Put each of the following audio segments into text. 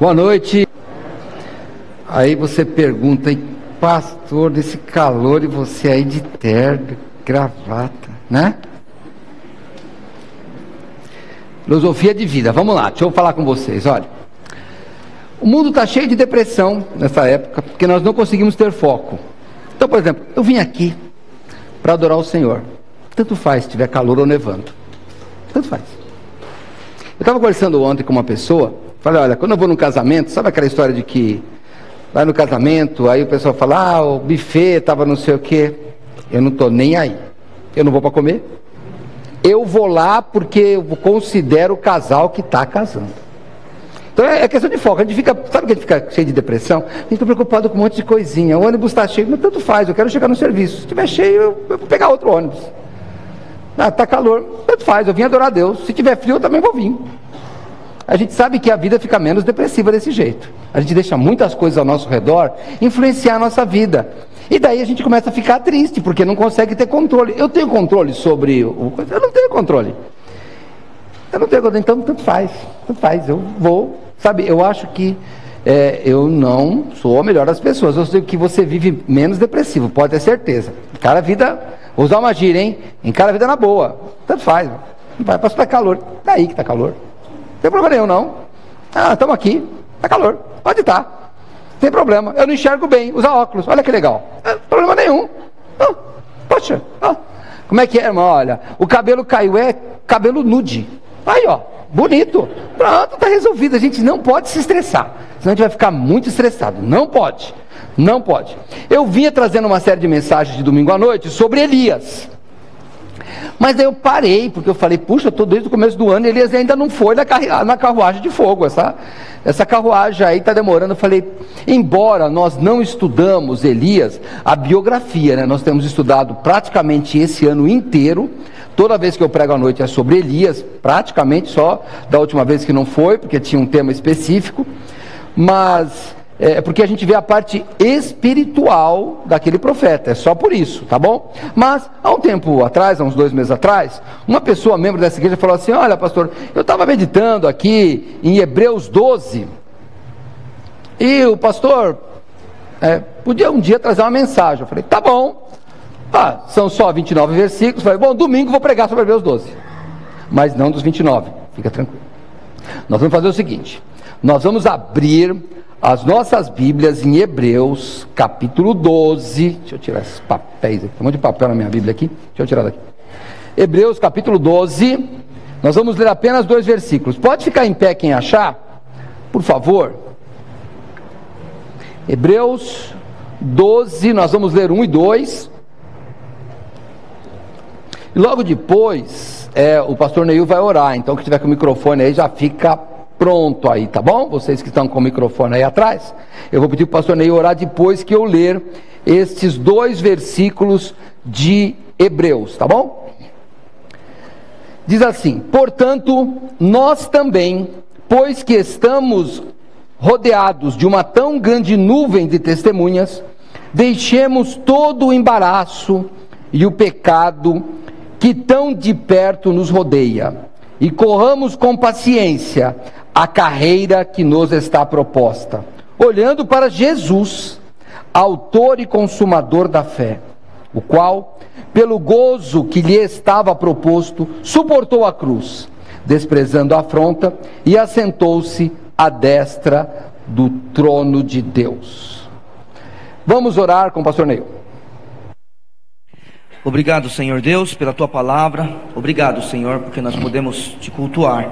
Boa noite. Aí você pergunta, pastor, desse calor e você aí de terno, gravata, né? Filosofia de vida, vamos lá, deixa eu falar com vocês, olha. O mundo está cheio de depressão nessa época, porque nós não conseguimos ter foco. Então, por exemplo, eu vim aqui para adorar o Senhor. Tanto faz se tiver calor ou nevando. Tanto faz. Eu estava conversando ontem com uma pessoa, falei, olha, quando eu vou num casamento, sabe aquela história de que vai no casamento, aí o pessoal fala, o buffet estava não sei o quê. Eu não estou nem aí. Eu não vou para comer. Eu vou lá porque eu considero o casal que está casando. Então é questão de foco. A gente fica, sabe que a gente fica cheio de depressão? A gente fica preocupado com um monte de coisinha. O ônibus está cheio, mas tanto faz, eu quero chegar no serviço. Se estiver cheio, eu vou pegar outro ônibus. Está calor, tanto faz, eu vim adorar a Deus. Se tiver frio, eu também vou vir. A gente sabe que a vida fica menos depressiva desse jeito. A gente deixa muitas coisas ao nosso redor influenciar a nossa vida. E daí a gente começa a ficar triste, porque não consegue ter controle. Eu tenho controle sobre o... Eu não tenho controle. Então tanto faz. Eu vou, sabe, eu acho que eu não sou a melhor das pessoas. Eu sei que você vive menos depressivo, pode ter certeza. Encara a vida, vou usar uma gíria, hein? Encara a vida na boa. Tanto faz. Vai passar calor. Daí que tá calor. Não tem problema nenhum, não. Estamos aqui. Tá calor. Pode estar. Não tem problema. Eu não enxergo bem. Usa óculos. Olha que legal. Não tem problema nenhum. Poxa. Como é que é, irmão? Olha, o cabelo caiu. É cabelo nude. Aí, ó. Bonito. Pronto, tá resolvido. A gente não pode se estressar. Senão a gente vai ficar muito estressado. Não pode. Não pode. Eu vinha trazendo uma série de mensagens de domingo à noite sobre Elias. Mas aí eu parei, porque eu falei, puxa, eu estou desde o começo do ano, e Elias ainda não foi na carruagem de fogo, essa carruagem aí está demorando. Eu falei, embora nós não estudamos Elias, a biografia, né? Nós temos estudado praticamente esse ano inteiro, toda vez que eu prego à noite é sobre Elias, praticamente só da última vez que não foi, porque tinha um tema específico, mas... porque a gente vê a parte espiritual daquele profeta, é só por isso, tá bom? Mas, há um tempo atrás, há uns 2 meses atrás, uma pessoa, membro dessa igreja, falou assim, olha pastor, eu estava meditando aqui em Hebreus 12, e o pastor podia um dia trazer uma mensagem. Eu falei, tá bom, são só 29 versículos. Eu falei, bom, domingo vou pregar sobre Hebreus 12, mas não dos 29, fica tranquilo. Nós vamos fazer o seguinte, nós vamos abrir as nossas Bíblias em Hebreus, capítulo 12. Deixa eu tirar esses papéis aqui. Tem um monte de papel na minha Bíblia aqui. Deixa eu tirar daqui. Hebreus, capítulo 12. Nós vamos ler apenas 2 versículos. Pode ficar em pé quem achar? Por favor. Hebreus 12, nós vamos ler 1 e 2. E logo depois, o pastor Neil vai orar. Então, quem tiver com o microfone aí já fica pronto aí, tá bom? Vocês que estão com o microfone aí atrás, eu vou pedir para o pastor Ney orar depois que eu ler estes 2 versículos de Hebreus, tá bom? Diz assim, portanto, nós também, pois que estamos rodeados de uma tão grande nuvem de testemunhas, deixemos todo o embaraço e o pecado que tão de perto nos rodeia, e corramos com paciência a carreira que nos está proposta, olhando para Jesus, autor e consumador da fé, o qual, pelo gozo que lhe estava proposto, suportou a cruz, desprezando a afronta, e assentou-se à destra do trono de Deus. Vamos orar com o pastor Neil. Obrigado, Senhor Deus, pela Tua palavra. Obrigado, Senhor, porque nós podemos Te cultuar.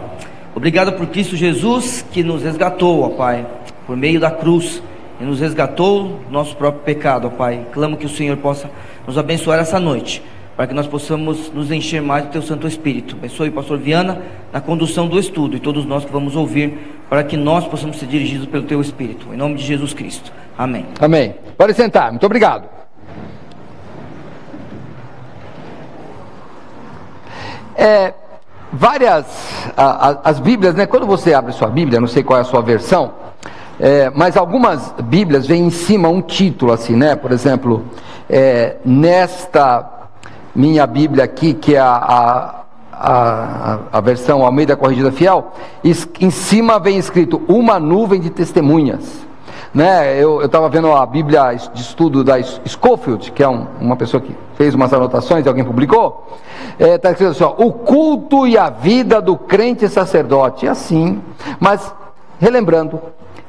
Obrigado por Cristo Jesus, que nos resgatou, ó Pai, por meio da cruz, e nos resgatou do nosso próprio pecado, ó Pai. Clamo que o Senhor possa nos abençoar essa noite, para que nós possamos nos encher mais do Teu Santo Espírito. Abençoe o pastor Viana na condução do estudo, e todos nós que vamos ouvir, para que nós possamos ser dirigidos pelo Teu Espírito. Em nome de Jesus Cristo. Amém. Amém. Pode sentar. Muito obrigado. As Bíblias, né? Quando você abre sua Bíblia, não sei qual é a sua versão, mas algumas Bíblias vêm em cima um título assim, né? Por exemplo, nesta minha Bíblia aqui, que é a a versão Almeida Corrigida Fiel, em cima vem escrito uma nuvem de testemunhas. Né? Eu estava vendo a Bíblia de estudo da Scofield, que é uma pessoa que fez umas anotações e alguém publicou. Está escrito assim, ó, o culto e a vida do crente sacerdote. É assim, mas relembrando,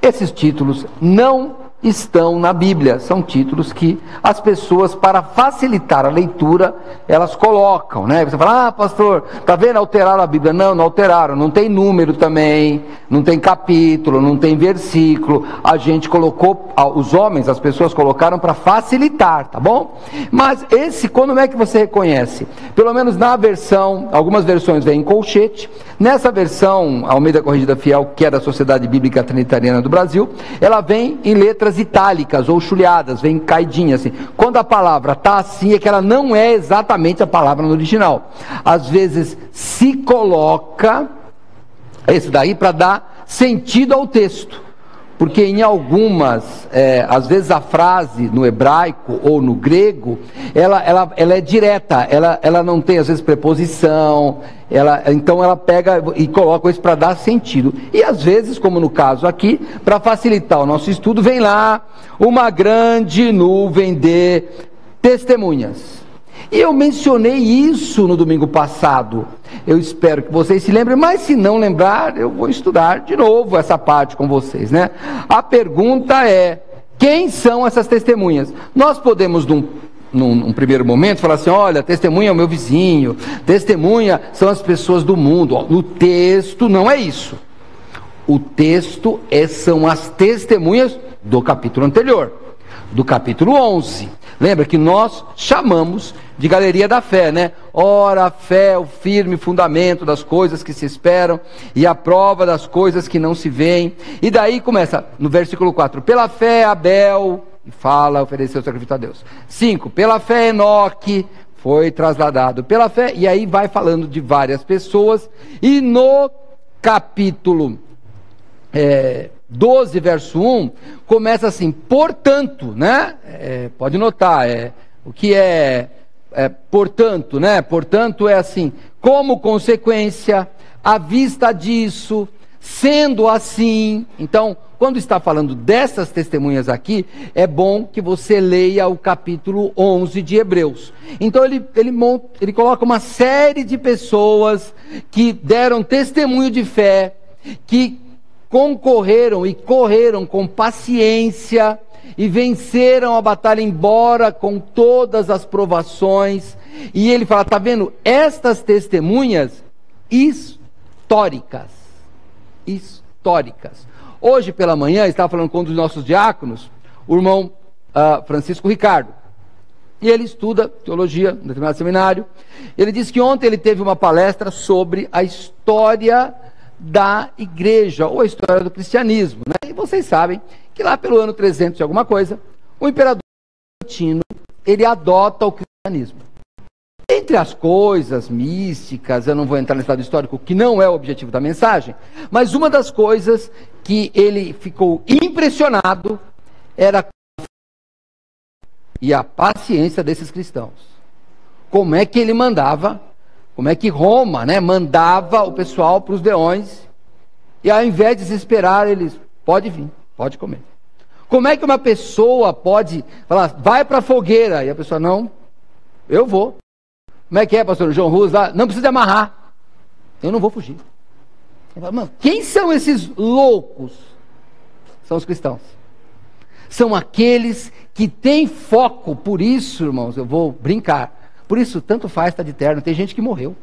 esses títulos não estão na Bíblia, são títulos que as pessoas, para facilitar a leitura, elas colocam, né? Você fala, pastor, tá vendo, alteraram a Bíblia? Não, não alteraram, não tem número também, não tem capítulo, não tem versículo, a gente colocou, os homens, as pessoas colocaram para facilitar, tá bom? Mas como é que você reconhece? Pelo menos na versão, algumas versões vêm em colchete, nessa versão, Almeida Corrigida Fiel, que é da Sociedade Bíblica Trinitariana do Brasil, ela vem em letras itálicas ou chuleadas, vem caidinha assim. Quando a palavra está assim, é que ela não é exatamente a palavra no original. Às vezes se coloca esse daí para dar sentido ao texto, porque em algumas, às vezes a frase no hebraico ou no grego, ela é direta, ela não tem às vezes preposição, então ela pega e coloca isso para dar sentido. E às vezes, como no caso aqui, para facilitar o nosso estudo, vem lá uma grande nuvem de testemunhas. E eu mencionei isso no domingo passado. Eu espero que vocês se lembrem, mas se não lembrar, eu vou estudar de novo essa parte com vocês, né? A pergunta é, quem são essas testemunhas? Nós podemos, num primeiro momento, falar assim, olha, testemunha é o meu vizinho, testemunha são as pessoas do mundo. No texto não é isso. O texto são as testemunhas do capítulo anterior, do capítulo 11. Lembra que nós chamamos de galeria da fé, né? Ora, a fé é o firme fundamento das coisas que se esperam e a prova das coisas que não se veem. E daí começa, no versículo 4, pela fé Abel, e fala, ofereceu o sacrifício a Deus. 5, pela fé Enoque foi trasladado. Pela fé, e aí vai falando de várias pessoas. E no capítulo 12, verso 1, começa assim, portanto, né? Pode notar, o que portanto, né? Portanto é assim, como consequência, à vista disso, sendo assim. Então, quando está falando dessas testemunhas aqui, é bom que você leia o capítulo 11 de Hebreus. Então ele coloca uma série de pessoas que deram testemunho de fé, que concorreram e correram com paciência e venceram a batalha, embora com todas as provações. E ele fala, tá vendo? Estas testemunhas históricas. Hoje pela manhã, estava falando com um dos nossos diáconos, o irmão Francisco Ricardo. E ele estuda teologia no determinado seminário. Ele disse que ontem ele teve uma palestra sobre a história da igreja, ou a história do cristianismo, né? E vocês sabem que lá pelo ano 300 e alguma coisa, o imperador Constantino, ele adota o cristianismo. Entre as coisas místicas, eu não vou entrar nesse lado histórico, que não é o objetivo da mensagem, mas uma das coisas que ele ficou impressionado era a paciência desses cristãos. Como é que ele mandava, como é que Roma, né, mandava o pessoal para os leões, e ao invés de se esperar, eles, pode vir, pode comer. Como é que uma pessoa pode falar, vai para a fogueira, e a pessoa, não, eu vou. Como é que é, pastor João Rus? Lá, não precisa amarrar, eu não vou fugir. Ele fala, mano, quem são esses loucos? São os cristãos. São aqueles que têm foco. Por isso, irmãos, eu vou brincar. Por isso, tanto faz estar de terno. Tem gente que morreu.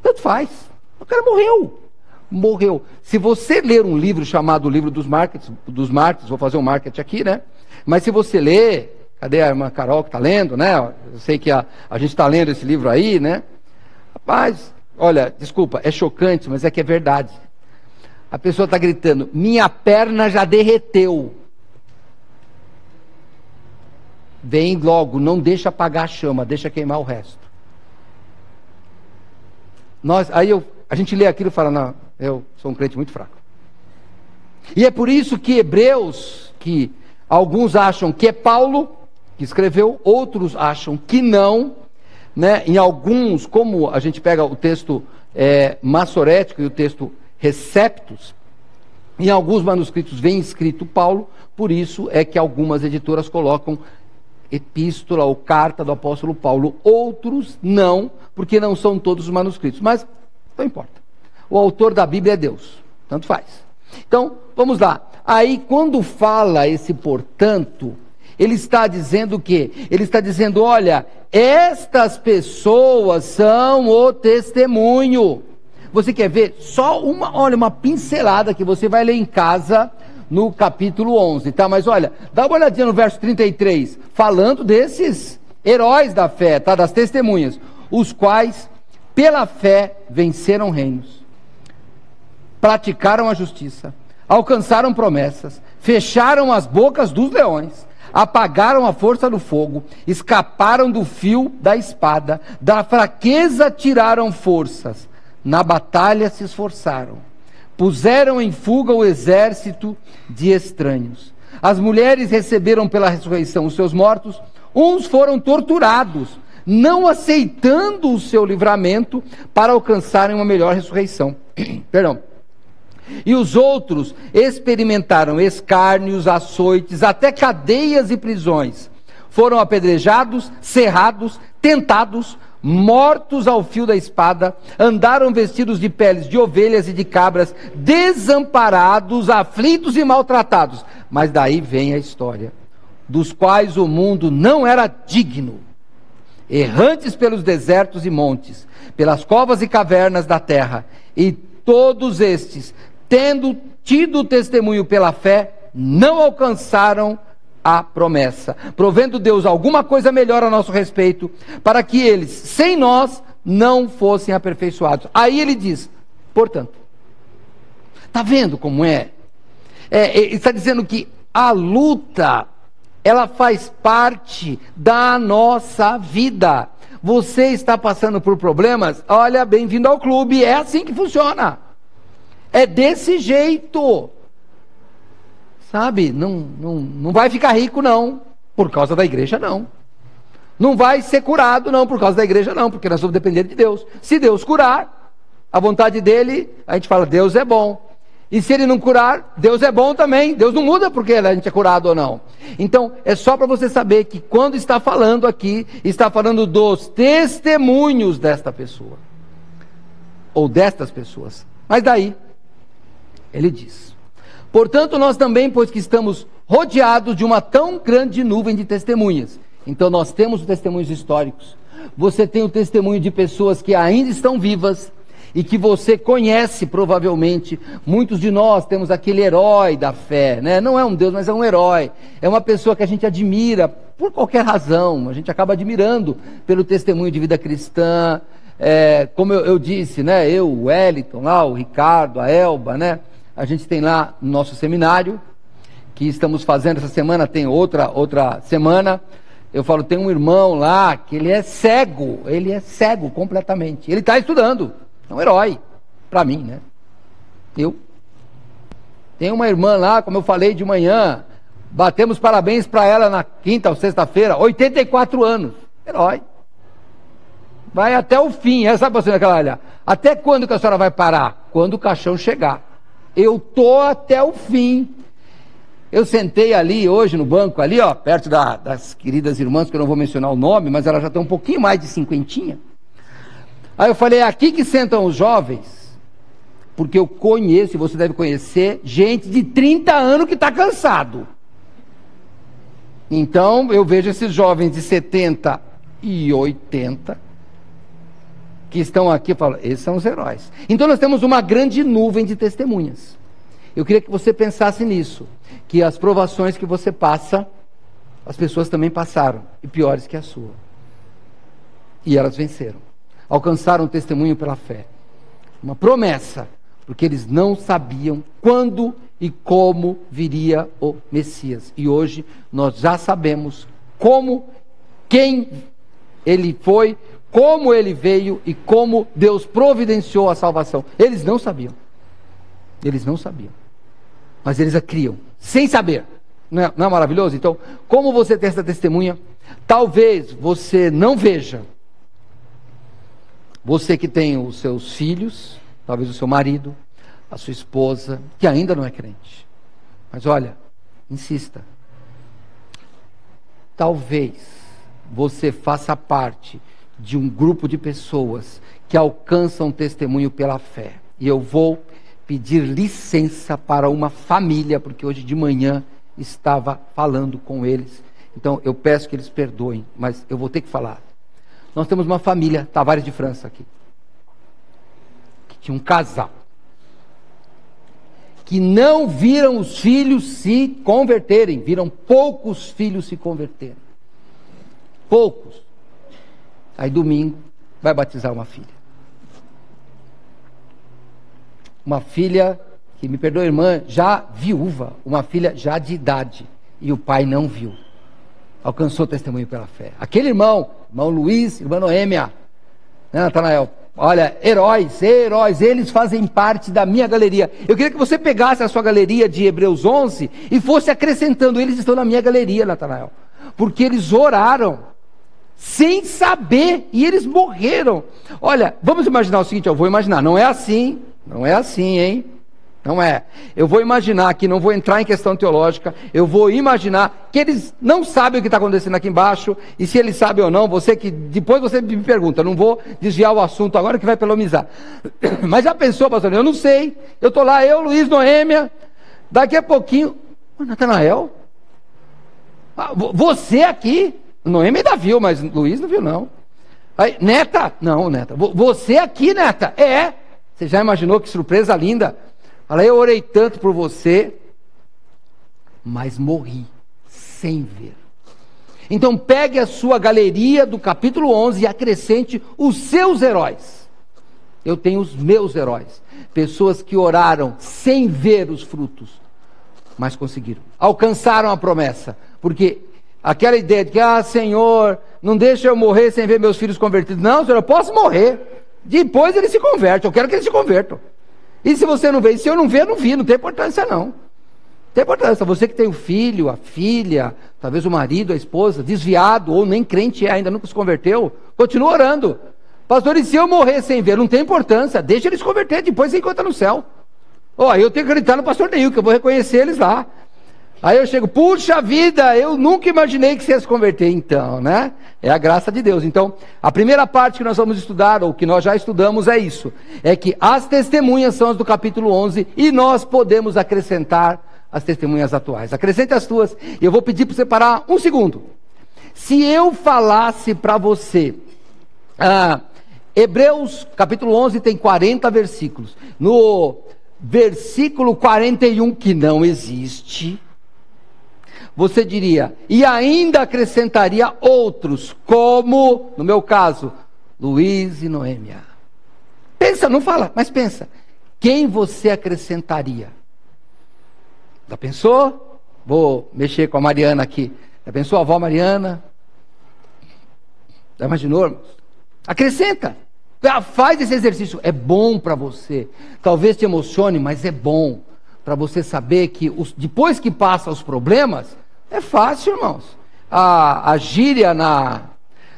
Tanto faz. O cara morreu. Se você ler um livro chamado O Livro dos Mártires, vou fazer um marketing aqui, né? Mas se você ler, cadê a irmã Carol que está lendo, né? Eu sei que a gente está lendo esse livro aí, né? Rapaz, olha, desculpa, é chocante, mas é que é verdade. A pessoa está gritando, minha perna já derreteu. Vem logo, não deixa apagar a chama, deixa queimar o resto. A gente lê aquilo e fala, não, eu sou um crente muito fraco. E é por isso que Hebreus, que alguns acham que é Paulo que escreveu, outros acham que não, né, em alguns, como a gente pega o texto massorético e o texto Receptus, em alguns manuscritos vem escrito Paulo, por isso é que algumas editoras colocam epístola ou carta do apóstolo Paulo, outros não, porque não são todos os manuscritos, mas não importa. O autor da Bíblia é Deus, tanto faz. Então, vamos lá. Aí, quando fala esse portanto, ele está dizendo o quê? Ele está dizendo, olha, estas pessoas são o testemunho. Você quer ver? Só uma pincelada que você vai ler em casa no capítulo 11, tá? Mas olha, dá uma olhadinha no verso 33, falando desses heróis da fé, tá? Das testemunhas, os quais, pela fé, venceram reinos, praticaram a justiça, alcançaram promessas, fecharam as bocas dos leões, apagaram a força do fogo, escaparam do fio da espada, da fraqueza tiraram forças, na batalha se esforçaram, puseram em fuga o exército de estranhos. As mulheres receberam pela ressurreição os seus mortos, uns foram torturados, não aceitando o seu livramento para alcançarem uma melhor ressurreição. Perdão. E os outros experimentaram escárnios, açoites, até cadeias e prisões. Foram apedrejados, cerrados, tentados, mortos ao fio da espada, andaram vestidos de peles de ovelhas e de cabras, desamparados, aflitos e maltratados. Mas daí vem a história, dos quais o mundo não era digno, errantes pelos desertos e montes, pelas covas e cavernas da terra, e todos estes, tendo tido testemunho pela fé, não alcançaram a promessa, provendo Deus alguma coisa melhor a nosso respeito, para que eles, sem nós, não fossem aperfeiçoados. Aí ele diz, portanto, está vendo como é? Ele está dizendo que a luta, ela faz parte da nossa vida. Você está passando por problemas? Olha, bem-vindo ao clube, é assim que funciona. É desse jeito. Sabe, não vai ficar rico não, por causa da igreja não. Não vai ser curado não, por causa da igreja não, porque nós vamos depender de Deus. Se Deus curar, a vontade dele, a gente fala, Deus é bom. E se ele não curar, Deus é bom também. Deus não muda porque a gente é curado ou não. Então, é só para você saber que quando está falando aqui, está falando dos testemunhos desta pessoa. Ou destas pessoas. Mas daí, ele diz, portanto, nós também, pois que estamos rodeados de uma tão grande nuvem de testemunhas. Então, nós temos testemunhos históricos. Você tem o testemunho de pessoas que ainda estão vivas e que você conhece, provavelmente. Muitos de nós temos aquele herói da fé, né? Não é um Deus, mas é um herói. É uma pessoa que a gente admira por qualquer razão. A gente acaba admirando pelo testemunho de vida cristã. Como eu disse, né? Eu, o Wellington, lá, o Ricardo, a Elba, né? A gente tem lá no nosso seminário, que estamos fazendo essa semana, tem outra semana. Eu falo, tem um irmão lá que ele é cego completamente. Ele está estudando, é um herói, para mim, né? Tem uma irmã lá, como eu falei de manhã, batemos parabéns para ela na quinta ou sexta-feira, 84 anos, herói. Vai até o fim, sabe você naquela olha, até quando que a senhora vai parar? Quando o caixão chegar. Eu tô até o fim. Eu sentei ali hoje no banco, ali ó, perto das queridas irmãs, que eu não vou mencionar o nome, mas elas já estão um pouquinho mais de cinquentinha. Aí eu falei, é aqui que sentam os jovens, porque eu conheço, e você deve conhecer, gente de 30 anos que está cansado. Então eu vejo esses jovens de 70 e 80, que estão aqui, eu falo, esses são os heróis. Então nós temos uma grande nuvem de testemunhas. Eu queria que você pensasse nisso, que as provações que você passa, as pessoas também passaram, e piores que a sua. E elas venceram, alcançaram o testemunho pela fé. Uma promessa, porque eles não sabiam quando e como viria o Messias. E hoje nós já sabemos como, quem ele foi, como ele veio e como Deus providenciou a salvação. Eles não sabiam. Eles não sabiam. Mas eles a criam, sem saber. Não é maravilhoso? Então, como você tem essa testemunha, talvez você não veja, Você que tem os seus filhos, talvez o seu marido, a sua esposa, que ainda não é crente. Mas olha, insista. Talvez você faça parte de um grupo de pessoas que alcançam testemunho pela fé. E eu vou pedir licença para uma família, porque hoje de manhã estava falando com eles. Então eu peço que eles perdoem, mas eu vou ter que falar. Nós temos uma família, Tavares de França aqui, que tinha um casal, que não viram os filhos se converterem, viram poucos filhos se converterem. Poucos. Aí domingo vai batizar uma filha. Uma filha, que me perdoa, irmã, já viúva, uma filha já de idade, e o pai não viu. Alcançou testemunho pela fé. Aquele irmão Luiz, irmã Noêmia, né, Natanael? Olha, heróis, eles fazem parte da minha galeria. Eu queria que você pegasse a sua galeria de Hebreus 11 e fosse acrescentando, eles estão na minha galeria, Natanael. Porque eles oraram, sem saber, e eles morreram. Olha, vamos imaginar o seguinte, eu vou imaginar, não é assim, hein? Não é. Eu vou imaginar que, não vou entrar em questão teológica, eu vou imaginar que eles não sabem o que está acontecendo aqui embaixo, e se eles sabem ou não, depois você me pergunta, não vou desviar o assunto agora que vai pelomizar. Mas já pensou, pastor? Eu não sei, eu estou lá, eu, Luiz, Noêmia, daqui a pouquinho, Natanael, você aqui, Noêmia ainda viu, mas Luiz não viu não. Aí, neta, não, neta, você aqui, neta, você já imaginou que surpresa linda? Olha, eu orei tanto por você, mas morri sem ver. Então pegue a sua galeria do capítulo 11 e acrescente os seus heróis. Eu tenho os meus heróis. Pessoas que oraram sem ver os frutos, mas conseguiram. Alcançaram a promessa. Porque aquela ideia de que, Senhor, não deixa eu morrer sem ver meus filhos convertidos. Não, Senhor, eu posso morrer. Depois eles se convertem. Eu quero que eles se convertam. E se você não vê, e se eu não ver, eu não vi, não tem importância não. Não tem importância, você que tem o filho, a filha, talvez o marido, a esposa, desviado, ou nem crente ainda nunca se converteu, continua orando. Pastor, e se eu morrer sem ver, não tem importância, deixa eles se converter, depois você encontra no céu. Eu tenho que acreditar no pastor Neil, que eu vou reconhecer eles lá. Aí eu chego, puxa vida, eu nunca imaginei que você ia se converter. Então, né? É a graça de Deus. Então, a primeira parte que nós vamos estudar, ou que nós já estudamos, é isso. É que as testemunhas são as do capítulo 11, e nós podemos acrescentar as testemunhas atuais. Acrescente as tuas, e eu vou pedir para você parar um segundo. Se eu falasse para você, Hebreus capítulo 11 tem 40 versículos. No versículo 41, que não existe, você diria, e ainda acrescentaria outros, como, no meu caso, Luiz e Noêmia. Pensa, não fala, mas pensa. Quem você acrescentaria? Já pensou? Vou mexer com a Mariana aqui. Já pensou a avó Mariana? Já imaginou, irmãos? Acrescenta. Faz esse exercício. É bom para você. Talvez te emocione, mas é bom para você saber que depois que passa os problemas, é fácil, irmãos. A gíria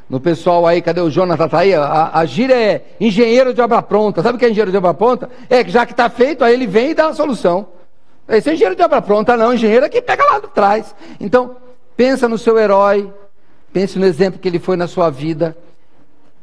no pessoal aí, cadê o Jonathan? Tá aí? A gíria é engenheiro de obra pronta. Sabe o que é engenheiro de obra pronta? É que já que está feito, aí ele vem e dá a solução. Esse é engenheiro de obra pronta, não. Engenheiro é que pega lá de trás. Então, pensa no seu herói, pense no exemplo que ele foi na sua vida,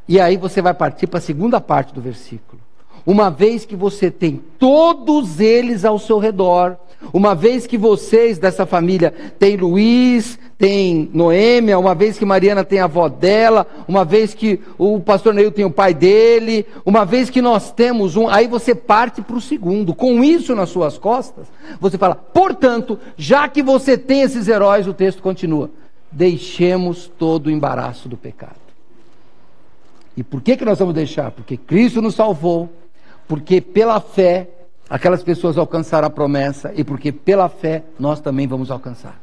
e aí você vai partir para a segunda parte do versículo. Uma vez que você tem todos eles ao seu redor, uma vez que vocês dessa família tem Luiz, tem Noêmia, uma vez que Mariana tem a avó dela, uma vez que o pastor Neil tem o pai dele, uma vez que nós temos aí você parte para o segundo. Com isso nas suas costas, você fala, portanto, já que você tem esses heróis, o texto continua, deixemos todo o embaraço do pecado. E por que nós vamos deixar? Porque Cristo nos salvou, porque pela fé aquelas pessoas alcançaram a promessa, e porque pela fé nós também vamos alcançar.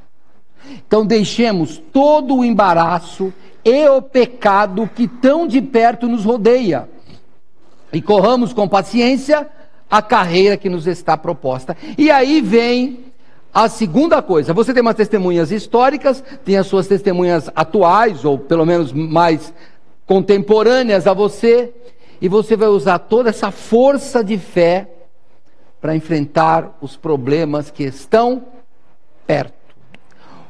Então deixemos todo o embaraço e o pecado que tão de perto nos rodeia, e corramos com paciência a carreira que nos está proposta. E aí vem a segunda coisa. Você tem umas testemunhas históricas, tem as suas testemunhas atuais, ou pelo menos mais contemporâneas a você, e você vai usar toda essa força de fé para enfrentar os problemas que estão perto.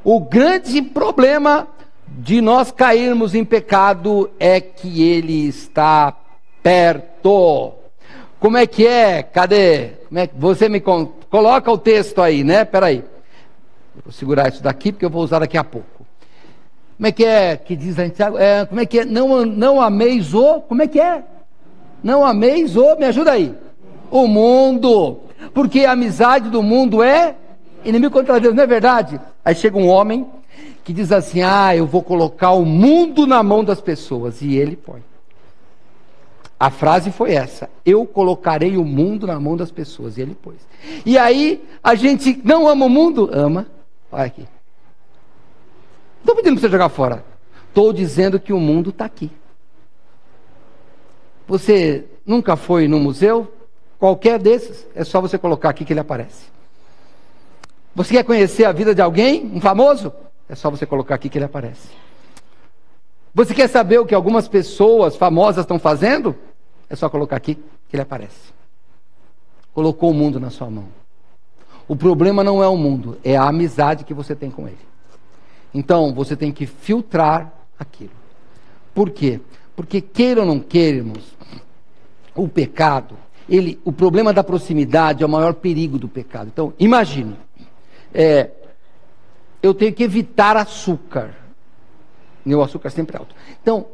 O grande problema de nós cairmos em pecado é que ele está perto. Como é que é? Cadê? Você me coloca o texto aí, né? Peraí. Vou segurar isso daqui porque eu vou usar daqui a pouco. Como é que diz a gente? Como é que é? Não ameis o... Como é que é? Não ameis o... Me ajuda aí. O mundo. Porque a amizade do mundo é inimigo contra Deus, não é verdade? Aí chega um homem que diz assim, eu vou colocar o mundo na mão das pessoas. E ele põe. A frase foi essa: eu colocarei o mundo na mão das pessoas. E ele pôs. E aí, a gente não ama o mundo? Ama. Olha aqui. Não estou pedindo para você jogar fora. Estou dizendo que o mundo está aqui. Você nunca foi no museu? Qualquer desses, é só você colocar aqui que ele aparece. Você quer conhecer a vida de alguém, um famoso? É só você colocar aqui que ele aparece. Você quer saber o que algumas pessoas famosas estão fazendo? É só colocar aqui que ele aparece. Colocou o mundo na sua mão. O problema não é o mundo, é a amizade que você tem com ele. Então, você tem que filtrar aquilo. Por quê? Porque queira ou não queiramos, o pecado, o problema da proximidade é o maior perigo do pecado. Então, imagine, eu tenho que evitar açúcar. Meu açúcar sempre é alto. Então,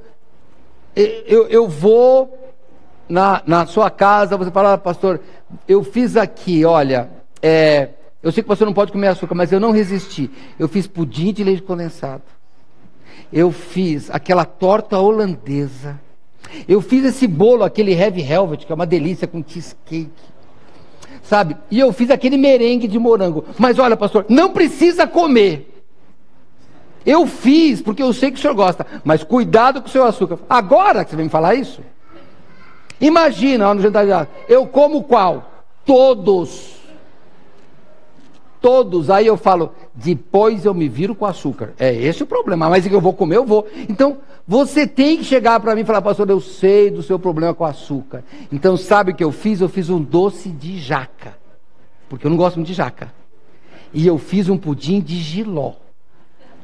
eu vou na sua casa, você fala, pastor, eu fiz aqui, olha, eu sei que você não pode comer açúcar, mas eu não resisti. Eu fiz pudim de leite condensado. Eu fiz aquela torta holandesa. Eu fiz esse bolo, aquele Heavy Velvet, que é uma delícia, com cheesecake. Sabe? E eu fiz aquele merengue de morango. Mas olha, pastor, não precisa comer. Eu fiz, porque eu sei que o senhor gosta. Mas cuidado com o seu açúcar. Agora que você vem me falar isso? Imagina, no jantar, eu como qual? Todos. Todos. Aí eu falo, depois eu me viro com açúcar. É esse o problema. Mas que eu vou comer, eu vou. Então, você tem que chegar para mim e falar, pastor, eu sei do seu problema com açúcar. Então, sabe o que eu fiz? Eu fiz um doce de jaca. Porque eu não gosto muito de jaca. E eu fiz um pudim de jiló.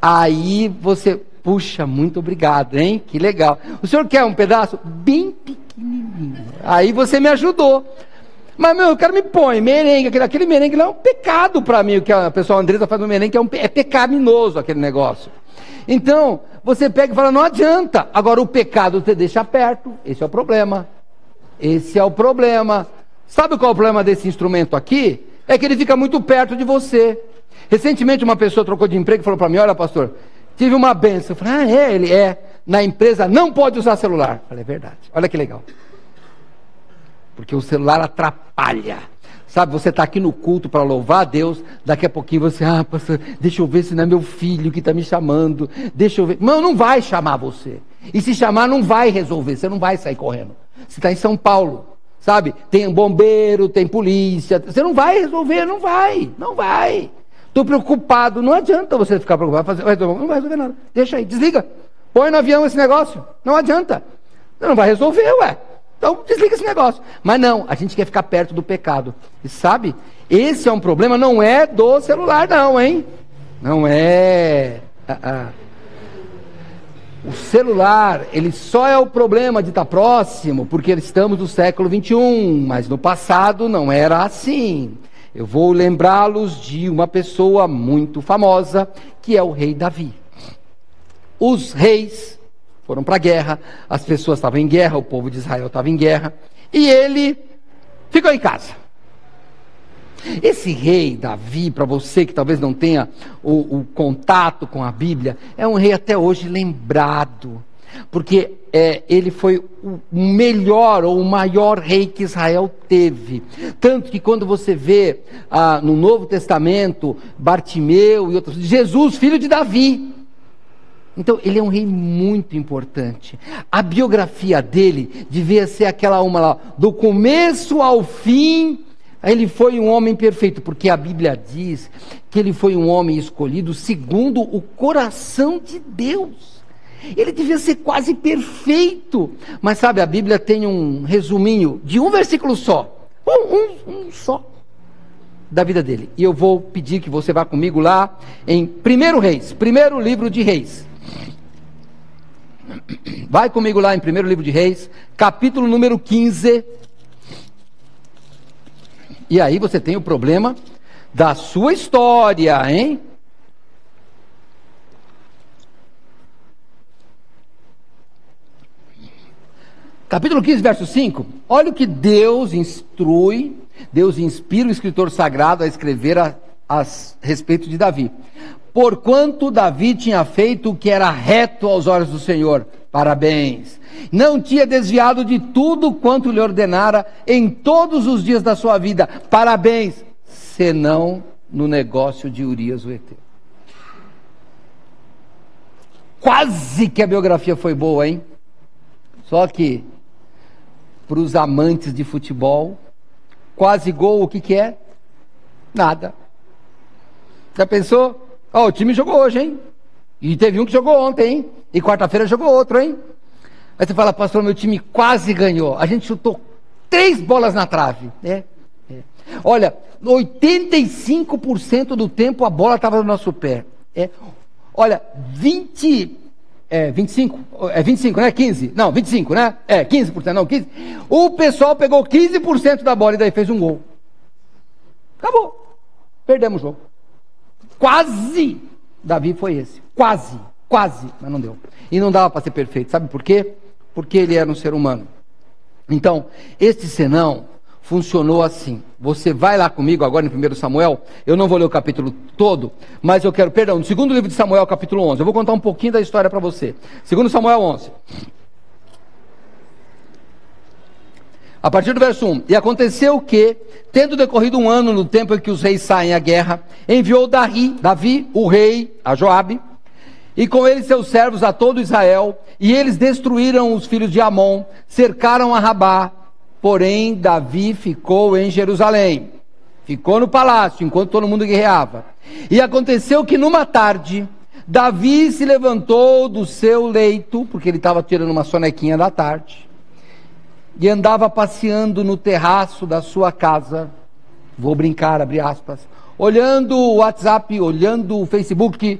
Aí você, puxa, muito obrigado, hein? Que legal. O senhor quer um pedaço? Bem pequenininho. Aí você me ajudou. Mas, eu quero me põe merengue, aquele merengue não é um pecado para mim, o que a pessoa Andresa faz no merengue, é pecaminoso aquele negócio. Então, você pega e fala, não adianta. Agora, o pecado você deixa perto, esse é o problema. Esse é o problema. Sabe qual é o problema desse instrumento aqui? É que ele fica muito perto de você. Recentemente, uma pessoa trocou de emprego e falou para mim, olha, pastor, tive uma benção. Eu falei, ele na empresa não pode usar celular. Eu falei, é verdade, olha que legal. Porque o celular atrapalha. Sabe, você está aqui no culto para louvar a Deus, daqui a pouquinho você, pastor, deixa eu ver se não é meu filho que está me chamando, deixa eu ver. Não vai chamar você. E se chamar, não vai resolver, você não vai sair correndo. Você está em São Paulo, sabe, tem bombeiro, tem polícia, você não vai resolver, não vai. Estou preocupado, não adianta você ficar preocupado, não vai resolver nada, deixa aí, desliga. Põe no avião esse negócio, não adianta. Você não vai resolver, Então, desliga esse negócio. Mas não, a gente quer ficar perto do pecado. E sabe, esse é um problema, não é do celular não, hein? Não é. O celular, ele só é o problema de estar próximo, porque estamos no século 21, mas no passado não era assim. Eu vou lembrá-los de uma pessoa muito famosa, que é o rei Davi. Os reis foram para a guerra, as pessoas estavam em guerra, o povo de Israel estava em guerra, e ele ficou em casa. Esse rei Davi, para você que talvez não tenha o contato com a Bíblia, é um rei até hoje lembrado, porque ele foi o melhor ou o maior rei que Israel teve. Tanto que quando você vê no Novo Testamento, Bartimeu e outros, Jesus, filho de Davi. Então, ele é um rei muito importante. A biografia dele devia ser aquela lá, do começo ao fim, ele foi um homem perfeito, porque a Bíblia diz que ele foi um homem escolhido segundo o coração de Deus. Ele devia ser quase perfeito. Mas sabe, a Bíblia tem um resuminho de um versículo só. Um só. Da vida dele. E eu vou pedir que você vá comigo lá em 1 Reis. Primeiro livro de Reis. Vai comigo lá em 1º livro de Reis. Capítulo número 15. E aí você tem o problema da sua história, hein? Capítulo 15, verso 5. Olha o que Deus instrui, Deus inspira o escritor sagrado a escrever a respeito de Davi. Porquanto Davi tinha feito o que era reto aos olhos do Senhor. Parabéns. Não tinha desviado de tudo quanto lhe ordenara em todos os dias da sua vida. Parabéns. Senão no negócio de Urias o Heteu. Quase que a biografia foi boa, hein? Só que, para os amantes de futebol, quase gol, o que que é? Nada. Já pensou? Ó, o time jogou hoje, hein? E teve um que jogou ontem, hein? E quarta-feira jogou outro, hein? Aí você fala, pastor, meu time quase ganhou. A gente chutou 3 bolas na trave. Olha, 85% do tempo a bola estava no nosso pé. Olha, 25, né? 15, não, 25, né? 15%, não, 15. O pessoal pegou 15% da bola e daí fez um gol. Acabou. Perdemos o jogo. Quase. Davi foi esse. Quase, mas não deu. E não dava para ser perfeito. Sabe por quê? Porque ele era um ser humano. Então, este senão funcionou assim. Você vai lá comigo agora em 1 Samuel, eu não vou ler o capítulo todo, mas eu quero, no 2º livro de Samuel, capítulo 11, eu vou contar um pouquinho da história para você. 2 Samuel 11. A partir do verso 1. E aconteceu que, tendo decorrido 1 ano no tempo em que os reis saem à guerra, enviou Davi, o rei, a Joabe, e com ele seus servos a todo Israel, e eles destruíram os filhos de Amon, cercaram a Rabá. Porém, Davi ficou em Jerusalém. Ficou no palácio, enquanto todo mundo guerreava. E aconteceu que numa tarde, Davi se levantou do seu leito, porque ele estava tirando uma sonequinha da tarde, e andava passeando no terraço da sua casa, vou brincar, abre aspas, olhando o WhatsApp, olhando o Facebook,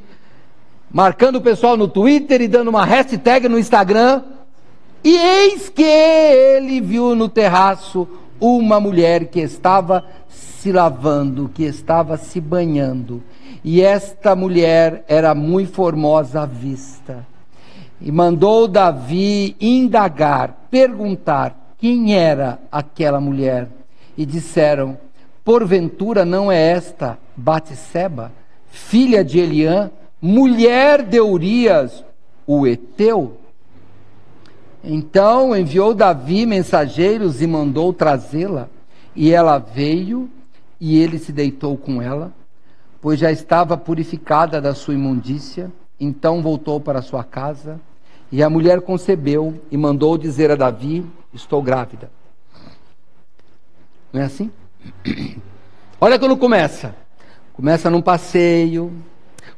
marcando o pessoal no Twitter e dando uma hashtag no Instagram. E eis que ele viu no terraço uma mulher que estava se lavando, que estava se banhando. E esta mulher era muito formosa à vista. E mandou Davi indagar, perguntar quem era aquela mulher. E disseram, porventura não é esta Batseba, filha de Eliã, mulher de Urias, o Heteu? Então enviou Davi mensageiros e mandou trazê-la. E ela veio, e ele se deitou com ela, pois já estava purificada da sua imundícia. Então voltou para sua casa, e a mulher concebeu, e mandou dizer a Davi, estou grávida. Não é assim? Olha quando começa. Começa num passeio,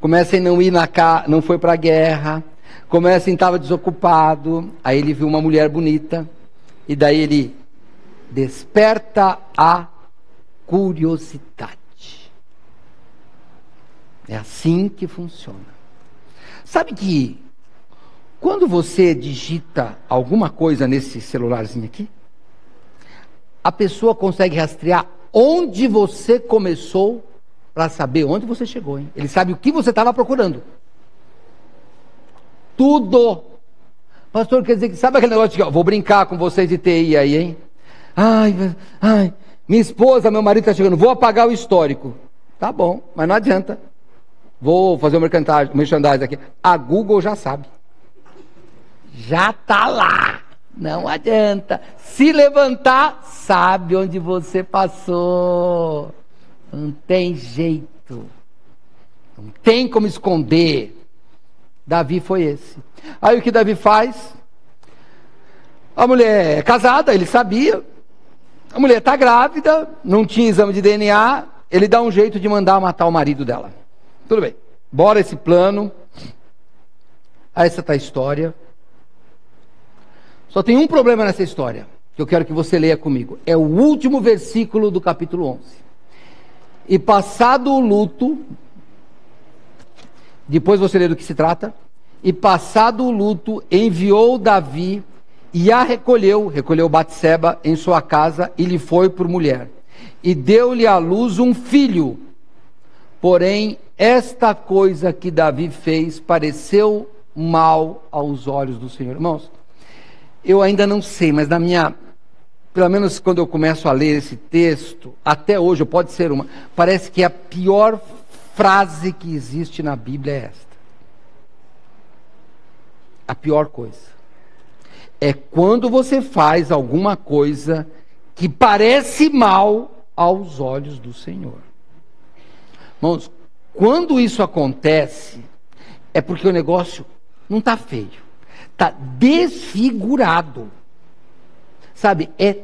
começa em não foi para a guerra, começa em estava desocupado, aí ele viu uma mulher bonita, e daí ele desperta a curiosidade. É assim que funciona. Sabe que quando você digita alguma coisa nesse celularzinho aqui, a pessoa consegue rastrear onde você começou para saber onde você chegou, hein? Ele sabe o que você estava procurando. Tudo. Pastor, quer dizer que sabe aquele negócio de que vou brincar com vocês de TI aí, hein? Ai, minha esposa, meu marido está chegando, vou apagar o histórico. Tá bom, mas não adianta. Vou fazer um merchandising aqui. A Google já sabe. Já está lá. Não adianta. Se levantar, sabe onde você passou. Não tem jeito. Não tem como esconder. Davi foi esse. Aí o que Davi faz? A mulher é casada, ele sabia. A mulher está grávida, não tinha exame de DNA. Ele dá um jeito de mandar matar o marido dela. Tudo bem. Bora esse plano. essa tá a história. Só tem um problema nessa história, que eu quero que você leia comigo. É o último versículo do capítulo 11. E passado o luto, depois você lê do que se trata. E passado o luto, enviou Davi e a recolheu Batseba em sua casa e lhe foi por mulher. E deu-lhe à luz um filho. Porém, esta coisa que Davi fez pareceu mal aos olhos do Senhor. Irmãos, eu ainda não sei, mas pelo menos quando eu começo a ler esse texto, até hoje, pode ser parece que a pior frase que existe na Bíblia é esta. A pior coisa é quando você faz alguma coisa que parece mal aos olhos do Senhor. Irmãos, quando isso acontece, é porque o negócio não está feio, está desfigurado, sabe, é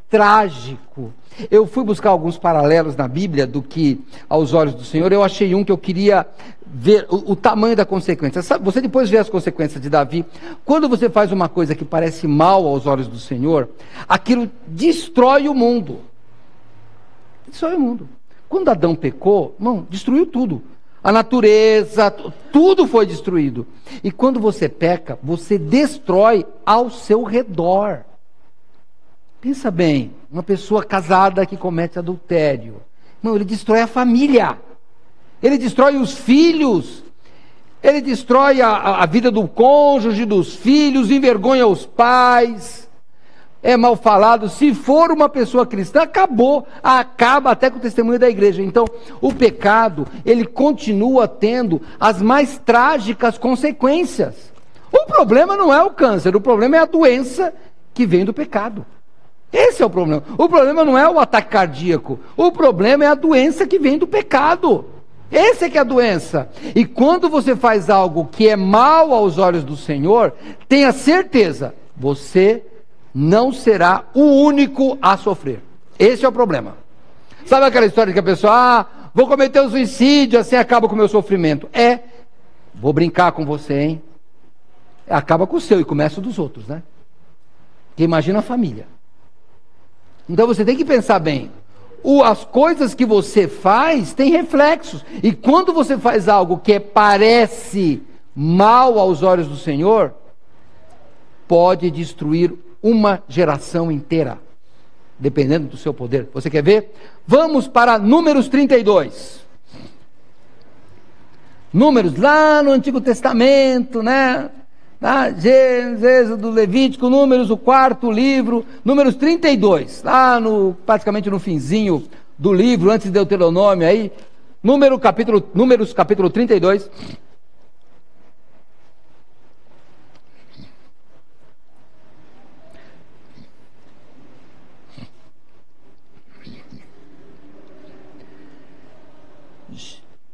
trágico. Eu fui buscar alguns paralelos na Bíblia do que aos olhos do Senhor. Eu achei um que eu queria ver o tamanho da consequência. Sabe, você depois vê as consequências de Davi. Quando você faz uma coisa que parece mal aos olhos do Senhor, aquilo destrói o mundo. Destrói o mundo. Quando Adão pecou, irmão, destruiu tudo. A natureza, tudo foi destruído. E quando você peca, você destrói ao seu redor. Pensa bem, uma pessoa casada que comete adultério, não, ele destrói a família, ele destrói os filhos, ele destrói a vida do cônjuge, dos filhos, envergonha os pais, é mal falado. Se for uma pessoa cristã, acaba até com o testemunho da igreja. Então, o pecado, ele continua tendo as mais trágicas consequências. O problema não é o câncer, o problema é a doença que vem do pecado. Esse é o problema. O problema não é o ataque cardíaco. O problema é a doença que vem do pecado. Esse é que é a doença. E quando você faz algo que é mal aos olhos do Senhor, tenha certeza, você não será o único a sofrer. Esse é o problema. Sabe aquela história que a pessoa, vou cometer um suicídio, assim acaba com o meu sofrimento. Vou brincar com você, hein? Acaba com o seu e começa o dos outros, né? Porque imagina a família. Então você tem que pensar bem. As coisas que você faz têm reflexos. E quando você faz algo que parece mal aos olhos do Senhor, pode destruir uma geração inteira, dependendo do seu poder. Você quer ver? Vamos para Números 32. Números lá no Antigo Testamento, né? Gênesis, Êxodo, Levítico, Números, o quarto livro, Números 32, lá praticamente no finzinho do livro, antes de Deuteronômio aí, Números capítulo 32.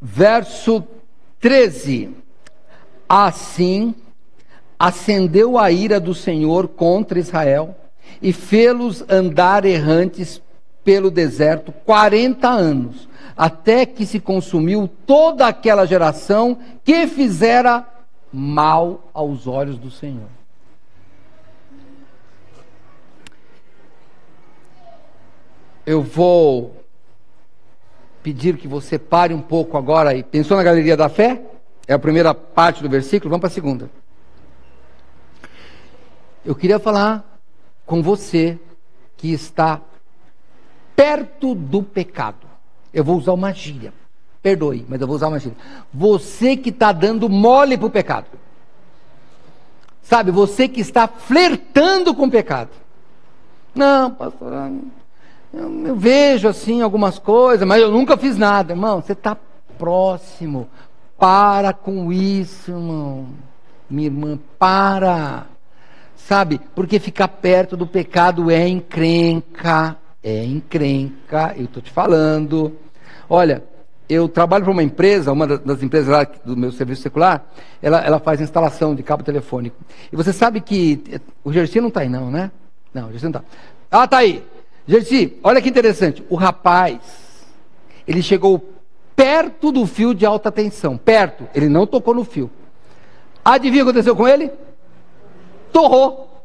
Verso 13. Assim acendeu a ira do Senhor contra Israel e fê-los andar errantes pelo deserto 40 anos, até que se consumiu toda aquela geração que fizera mal aos olhos do Senhor. Eu vou pedir que você pare um pouco agora e pensou na galeria da fé? É a primeira parte do versículo, vamos para a segunda. Eu queria falar com você que está perto do pecado. Eu vou usar uma gíria. Perdoe, mas eu vou usar uma gíria. Você que está dando mole para o pecado. Sabe, você que está flertando com o pecado. Não, pastor, eu vejo assim algumas coisas, mas eu nunca fiz nada. Irmão, você está próximo. Para com isso, irmão. Minha irmã, para. Sabe, porque ficar perto do pecado é encrenca, eu estou te falando. Olha, eu trabalho para uma empresa, uma das empresas lá do meu serviço secular, ela faz instalação de cabo telefônico. E você sabe que, o Gersi não está aí não, né? Não, o Gersi não está. Está aí. Gersi, olha que interessante, o rapaz, ele chegou perto do fio de alta tensão, perto, ele não tocou no fio. Adivinha o que aconteceu com ele? Torrou.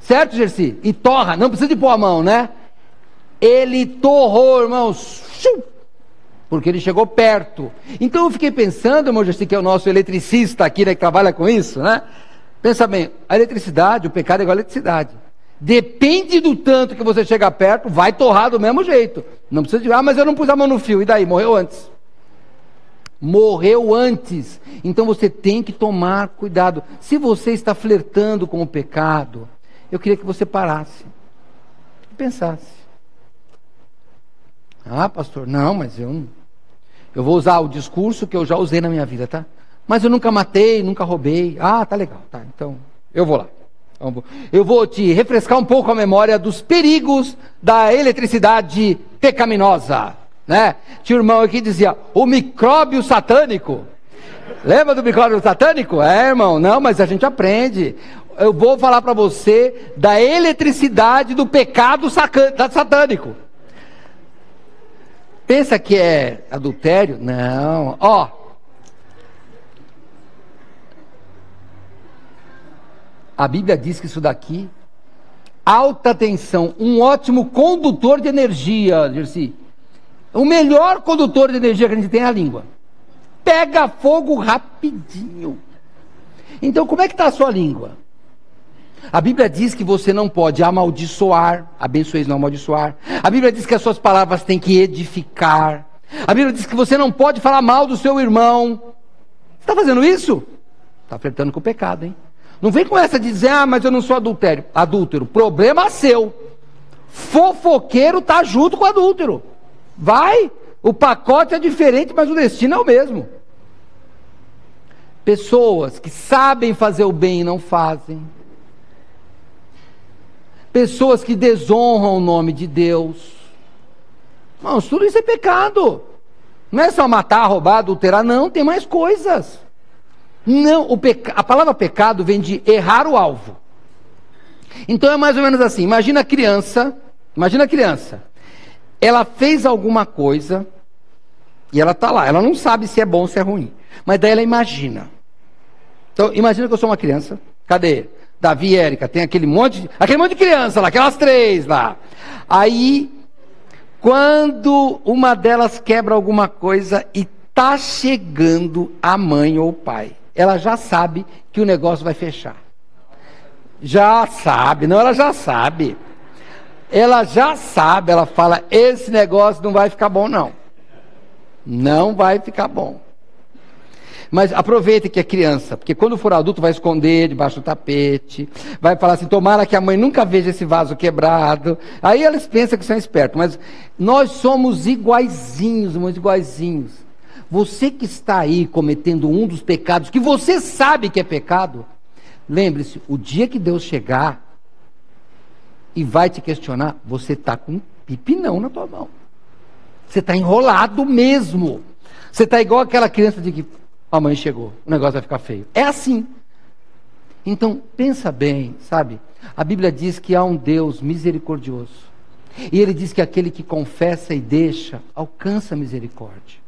Certo, Gersi? E torra, não precisa de pôr a mão, né? Ele torrou, irmãos, porque ele chegou perto. Então eu fiquei pensando, irmão Gersi, que é o nosso eletricista aqui, né, que trabalha com isso, né? Pensa bem, a eletricidade, o pecado é igual a eletricidade. Depende do tanto que você chega perto, vai torrar do mesmo jeito. Não precisa de, mas eu não pus a mão no fio, e daí? Morreu antes. Morreu antes. Então você tem que tomar cuidado. Se você está flertando com o pecado, eu queria que você parasse e pensasse. Ah, pastor, não, mas eu vou usar o discurso que eu já usei na minha vida, tá? Mas eu nunca matei, nunca roubei. Ah, tá legal, tá, então eu vou lá. Eu vou te refrescar um pouco a memória dos perigos da eletricidade pecaminosa, né? Tinha um irmão aqui que dizia, o micróbio satânico. Lembra do micróbio satânico? É, irmão, não, mas a gente aprende. Eu vou falar para você da eletricidade do pecado satânico. Pensa que é adultério? Não. Ó. A Bíblia diz que isso daqui, alta tensão, um ótimo condutor de energia, Gersi. O melhor condutor de energia que a gente tem é a língua. Pega fogo rapidinho. Então, como é que está a sua língua? A Bíblia diz que você não pode amaldiçoar, abençoeis não amaldiçoar. A Bíblia diz que as suas palavras têm que edificar. A Bíblia diz que você não pode falar mal do seu irmão. Você está fazendo isso? Está flertando com o pecado, hein? Não vem com essa de dizer, ah, mas eu não sou adúltero. Problema seu. Fofoqueiro está junto com o adúltero. Vai, o pacote é diferente, mas o destino é o mesmo. Pessoas que sabem fazer o bem e não fazem. Pessoas que desonram o nome de Deus. Irmãos, tudo isso é pecado. Não é só matar, roubar, adulterar, não, tem mais coisas. Não, a palavra pecado vem de errar o alvo. Então é mais ou menos assim, imagina a criança, ela fez alguma coisa, e ela está lá, ela não sabe se é bom ou se é ruim, mas daí ela imagina. Então, imagina que eu sou uma criança, cadê? Davi e Érica, tem aquele monte de criança lá, aquelas 3 lá. Aí, quando uma delas quebra alguma coisa e está chegando a mãe ou o pai, ela já sabe que o negócio vai fechar. Já sabe, não, ela já sabe. Ela já sabe, ela fala, esse negócio não vai ficar bom não. Não vai ficar bom. Mas aproveita que é criança, porque quando for adulto vai esconder debaixo do tapete, vai falar assim, tomara que a mãe nunca veja esse vaso quebrado. Aí eles pensam que são espertos, mas nós somos iguaizinhos, irmãos, iguaizinhos. Você que está aí cometendo um dos pecados, que você sabe que é pecado, lembre-se, o dia que Deus chegar e vai te questionar, você está com um pipinão na tua mão. Você está enrolado mesmo. Você está igual aquela criança de que a mãe chegou, o negócio vai ficar feio. É assim. Então, pensa bem, sabe? A Bíblia diz que há um Deus misericordioso. E Ele diz que aquele que confessa e deixa, alcança a misericórdia.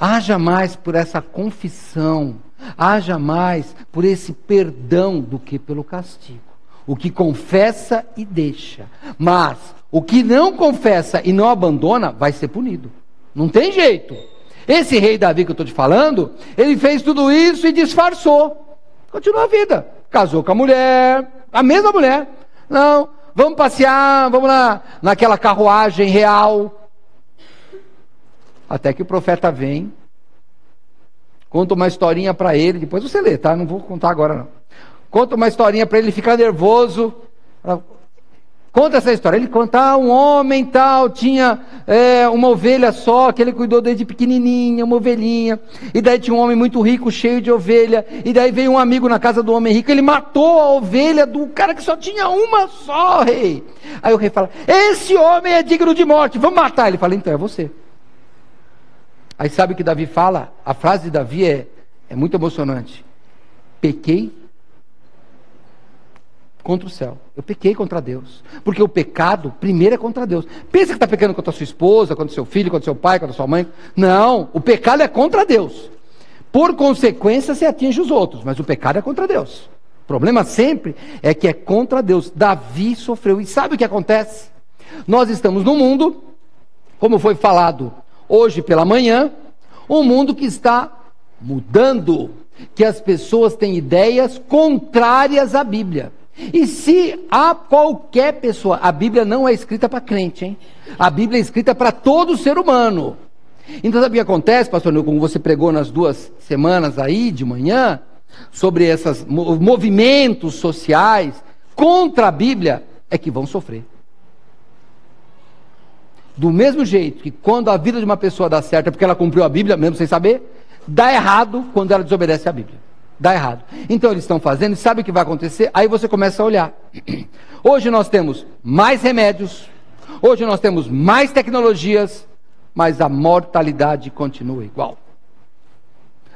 Haja mais por essa confissão, haja mais por esse perdão do que pelo castigo. O que confessa e deixa. Mas o que não confessa e não abandona, vai ser punido. Não tem jeito. Esse rei Davi que eu estou te falando, ele fez tudo isso e disfarçou. Continua a vida. Casou com a mulher, a mesma mulher. Não, vamos passear, vamos naquela carruagem real. Até que o profeta vem, conta uma historinha para ele, depois você lê, tá? Não vou contar agora não. Conta uma historinha para ele, ele fica nervoso. Conta essa história. Ele conta, um homem tal, tinha uma ovelha só, que ele cuidou desde pequenininha, uma ovelhinha. E daí tinha um homem muito rico, cheio de ovelha. E daí veio um amigo na casa do homem rico, ele matou a ovelha do cara que só tinha uma só, rei. Aí o rei fala, esse homem é digno de morte, vamos matar. Ele fala, então é você. Aí sabe o que Davi fala? A frase de Davi é muito emocionante. Pequei contra o céu. Eu pequei contra Deus. Porque o pecado, primeiro, é contra Deus. Pensa que está pecando contra a sua esposa, contra o seu filho, contra o seu pai, contra a sua mãe. Não, o pecado é contra Deus. Por consequência, você atinge os outros, mas o pecado é contra Deus. O problema sempre é que é contra Deus. Davi sofreu. E sabe o que acontece? Nós estamos num mundo, como foi falado hoje pela manhã, um mundo que está mudando, que as pessoas têm ideias contrárias à Bíblia. E se há qualquer pessoa, a Bíblia não é escrita para crente, hein? A Bíblia é escrita para todo ser humano. Então sabe o que acontece, pastor Nil, como você pregou nas 2 semanas aí de manhã, sobre esses movimentos sociais contra a Bíblia, é que vão sofrer. Do mesmo jeito que quando a vida de uma pessoa dá certo é porque ela cumpriu a Bíblia, mesmo sem saber, dá errado quando ela desobedece à Bíblia. Dá errado. Então eles estão fazendo, e sabe o que vai acontecer? Aí você começa a olhar. Hoje nós temos mais remédios, hoje nós temos mais tecnologias, mas a mortalidade continua igual.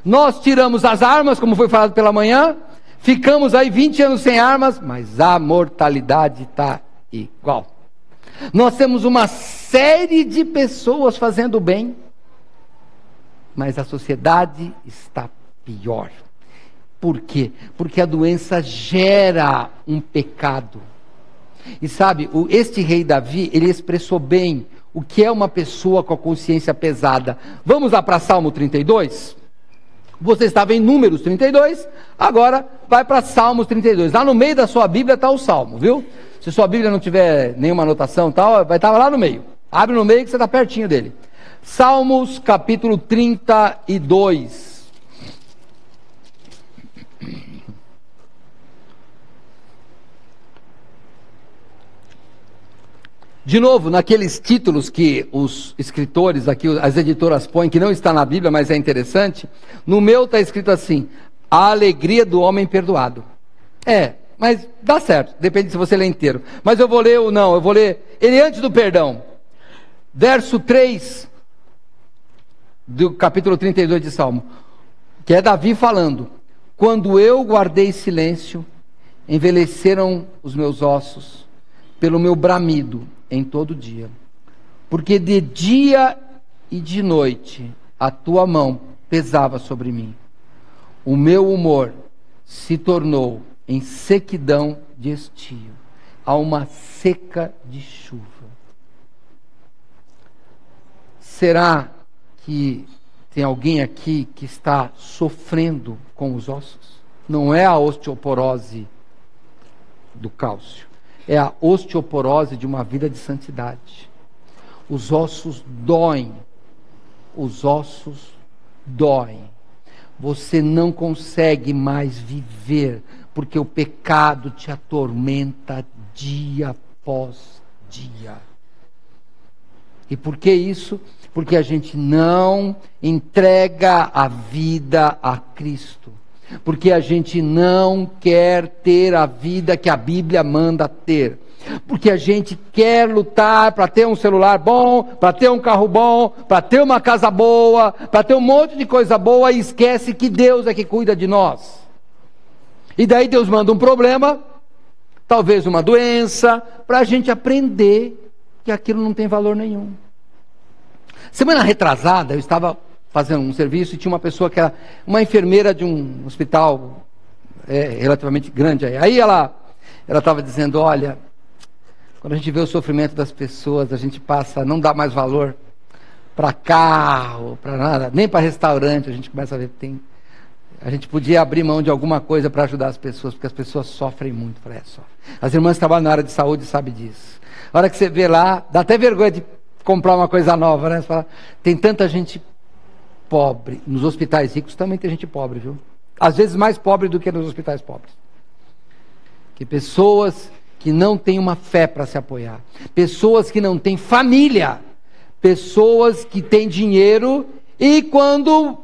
Nós tiramos as armas, como foi falado pela manhã, ficamos aí 20 anos sem armas, mas a mortalidade está igual. Nós temos uma série de pessoas fazendo bem, mas a sociedade está pior. Por quê? Porque a doença gera um pecado. E sabe, este rei Davi, ele expressou bem o que é uma pessoa com a consciência pesada. Vamos lá para Salmo 32? Você estava em Números 32, agora vai para Salmos 32. Lá no meio da sua Bíblia está o Salmo, viu? Se sua Bíblia não tiver nenhuma anotação e tal, vai estar lá no meio. Abre no meio que você está pertinho dele. Salmos capítulo 32. De novo, naqueles títulos que os escritores aqui, as editoras põem, que não está na Bíblia, mas é interessante, no meu está escrito assim: a alegria do homem perdoado. Mas dá certo, depende se você lê inteiro. Mas eu vou ler ou não, eu vou ler ele antes do perdão. Verso 3 do capítulo 32 de Salmo, que é Davi falando: quando eu guardei silêncio, envelheceram os meus ossos pelo meu bramido em todo dia, porque de dia e de noite a tua mão pesava sobre mim. O meu humor se tornou em sequidão de estio, a uma seca de chuva. Será que tem alguém aqui que está sofrendo com os ossos? Não é a osteoporose do cálcio, é a osteoporose de uma vida de santidade. Os ossos doem. Os ossos doem. Você não consegue mais viver, porque o pecado te atormenta dia após dia. E por que isso? Porque a gente não entrega a vida a Cristo. Porque a gente não quer ter a vida que a Bíblia manda ter. Porque a gente quer lutar para ter um celular bom, para ter um carro bom, para ter uma casa boa, para ter um monte de coisa boa, e esquece que Deus é que cuida de nós. E daí Deus manda um problema, talvez uma doença, para a gente aprender que aquilo não tem valor nenhum. Semana retrasada, eu estava fazendo um serviço e tinha uma pessoa que era uma enfermeira de um hospital relativamente grande. Aí ela estava dizendo: olha, quando a gente vê o sofrimento das pessoas, a gente passa a não dar mais valor para carro, para nada, nem para restaurante. A gente começa a ver que a gente podia abrir mão de alguma coisa para ajudar as pessoas, porque as pessoas sofrem muito. Sofrem. As irmãs que trabalham na área de saúde sabem disso. A hora que você vê lá, dá até vergonha de comprar uma coisa nova, né? Você fala, tem tanta gente pobre. Nos hospitais ricos também tem gente pobre, viu? Às vezes mais pobre do que nos hospitais pobres. Que pessoas que não têm uma fé para se apoiar. Pessoas que não têm família. Pessoas que têm dinheiro e quando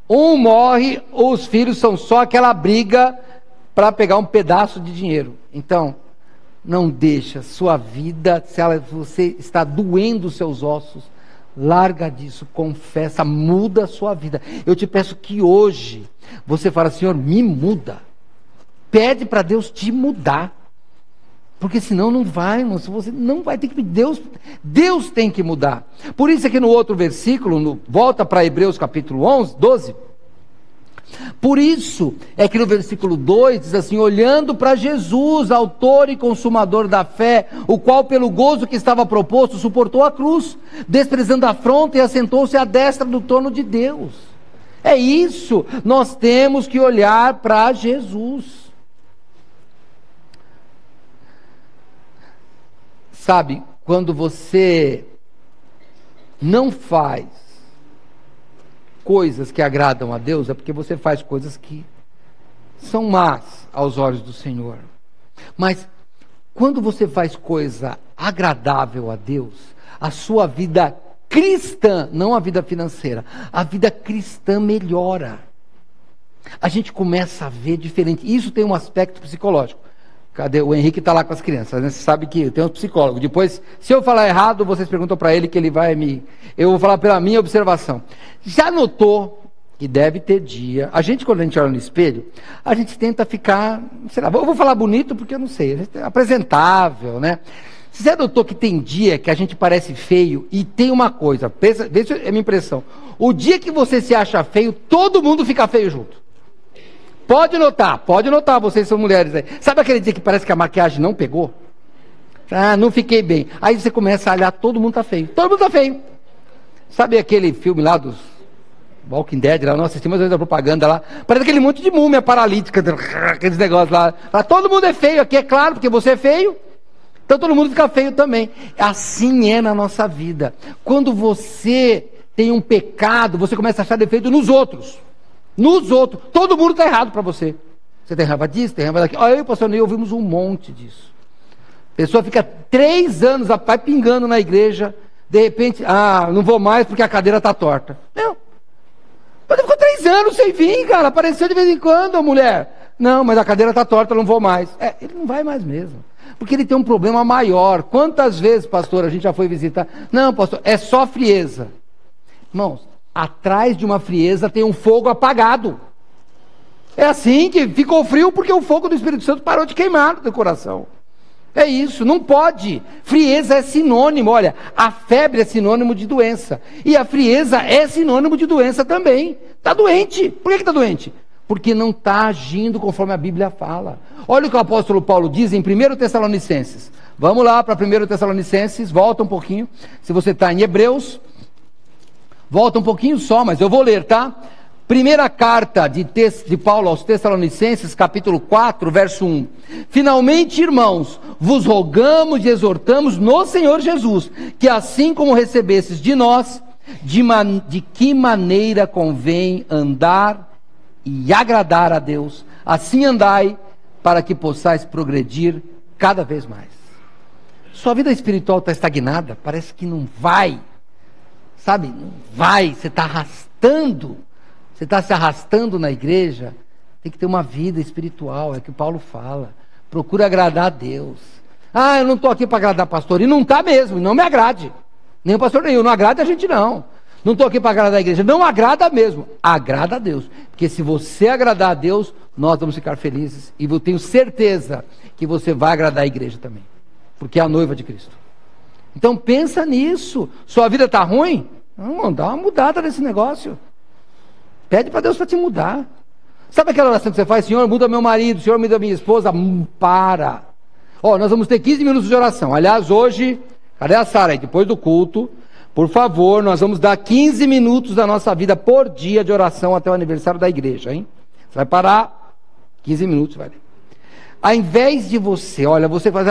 um morre, os filhos são só aquela briga para pegar um pedaço de dinheiro. Então, não deixa sua vida, se você está doendo os seus ossos, larga disso, confessa, muda a sua vida. Eu te peço que hoje você fale: Senhor, me muda. Pede para Deus te mudar. Porque senão não vai, você não vai ter que pedir. Deus tem que mudar. Por isso aqui no outro versículo, volta para Hebreus capítulo 12, Por isso é que no versículo 2 diz assim: olhando para Jesus, autor e consumador da fé, o qual pelo gozo que estava proposto suportou a cruz, desprezando a afronta, e assentou-se à destra do trono de Deus. É isso, nós temos que olhar para Jesus. Sabe, quando você não faz coisas que agradam a Deus, é porque você faz coisas que são más aos olhos do Senhor. Mas quando você faz coisa agradável a Deus, a sua vida cristã, não a vida financeira, a vida cristã melhora. A gente começa a ver diferente. Isso tem um aspecto psicológico. Cadê? O Henrique está lá com as crianças, né? Você sabe que tem um psicólogo. Depois, se eu falar errado, vocês perguntam para ele que ele vai me... Eu vou falar pela minha observação. Já notou que deve ter dia... A gente, quando a gente olha no espelho, a gente tenta ficar... Sei lá, eu vou falar bonito porque eu não sei. Apresentável, né? Você já notou que tem dia que a gente parece feio e tem uma coisa... Pensa, vê se é a minha impressão. O dia que você se acha feio, todo mundo fica feio junto. Pode notar, vocês são mulheres aí. Sabe aquele dia que parece que a maquiagem não pegou? Ah, não fiquei bem. Aí você começa a olhar, todo mundo tá feio. Todo mundo tá feio. Sabe aquele filme lá dos Walking Dead, lá, nós assistimos às vezes a propaganda lá. Parece aquele monte de múmia paralítica, aqueles negócios lá. Todo mundo é feio aqui, é claro, porque você é feio. Então todo mundo fica feio também. Assim é na nossa vida. Quando você tem um pecado, você começa a achar defeito nos outros. Nos outros, todo mundo está errado para você. Você tem raiva disso, tem raiva daquilo. Eu e o pastor Ney ouvimos um monte disso. A pessoa fica 3 anos, vai pingando na igreja, de repente, não vou mais porque a cadeira está torta. Não. Mas ficou 3 anos sem vir, cara, apareceu de vez em quando, a mulher. Não, mas a cadeira está torta, não vou mais. Ele não vai mais mesmo. Porque ele tem um problema maior. Quantas vezes, pastor, a gente já foi visitar? Não, pastor, é só frieza. Irmãos, atrás de uma frieza tem um fogo apagado. É assim que ficou frio porque o fogo do Espírito Santo parou de queimar no teu coração. É isso, não pode. Frieza é sinônimo, olha, a febre é sinônimo de doença. E a frieza é sinônimo de doença também. Está doente. Por que está doente? Porque não está agindo conforme a Bíblia fala. Olha o que o apóstolo Paulo diz em 1 Tessalonicenses. Vamos lá para 1 Tessalonicenses, volta um pouquinho. Se você está em Hebreus... Volta um pouquinho só, mas eu vou ler, tá? Primeira carta de Paulo aos Tessalonicenses, capítulo 4, verso 1. Finalmente, irmãos, vos rogamos e exortamos no Senhor Jesus, que assim como recebestes de nós, de que maneira convém andar e agradar a Deus, assim andai, para que possais progredir cada vez mais. Sua vida espiritual está estagnada, parece que não vai. Sabe, não vai, você está arrastando, você está se arrastando na igreja, tem que ter uma vida espiritual, é o que Paulo fala, procura agradar a Deus. Eu não estou aqui para agradar pastor, e não está mesmo, não me agrade, nem o pastor nenhum, não agrada a gente não estou aqui para agradar a igreja, não agrada mesmo, agrada a Deus, porque se você agradar a Deus, nós vamos ficar felizes, e eu tenho certeza que você vai agradar a igreja também, porque é a noiva de Cristo. Então pensa nisso, sua vida está ruim? Não, dá uma mudada nesse negócio. Pede para Deus para te mudar. Sabe aquela oração que você faz? Senhor, muda meu marido, Senhor, muda minha esposa. Para. Nós vamos ter 15 minutos de oração. Aliás, hoje, cadê a Sara aí? Depois do culto, por favor, nós vamos dar 15 minutos da nossa vida por dia de oração até o aniversário da igreja, hein? Você vai parar, 15 minutos, vai. Ao invés de você fazer,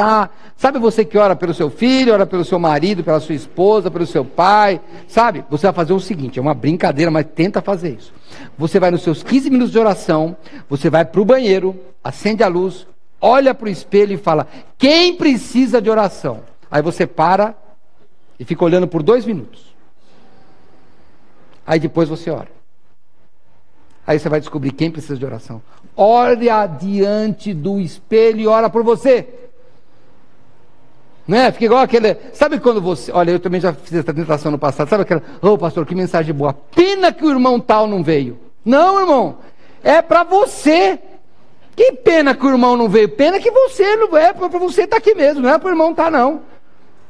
sabe você que ora pelo seu filho, ora pelo seu marido, pela sua esposa, pelo seu pai, sabe? Você vai fazer o seguinte, é uma brincadeira, mas tenta fazer isso. Você vai nos seus 15 minutos de oração, você vai para o banheiro, acende a luz, olha para o espelho e fala, quem precisa de oração? Aí você para e fica olhando por 2 minutos. Aí depois você ora. Aí você vai descobrir quem precisa de oração. Olha diante do espelho e ora por você. Não é? Fica igual aquele... Sabe quando você... Olha, eu também já fiz essa tentação no passado. Sabe aquela... pastor, que mensagem boa. Pena que o irmão tal não veio. Não, irmão. É para você. Que pena que o irmão não veio. Pena que você não veio. É para você estar aqui mesmo. Não é para o irmão estar, não.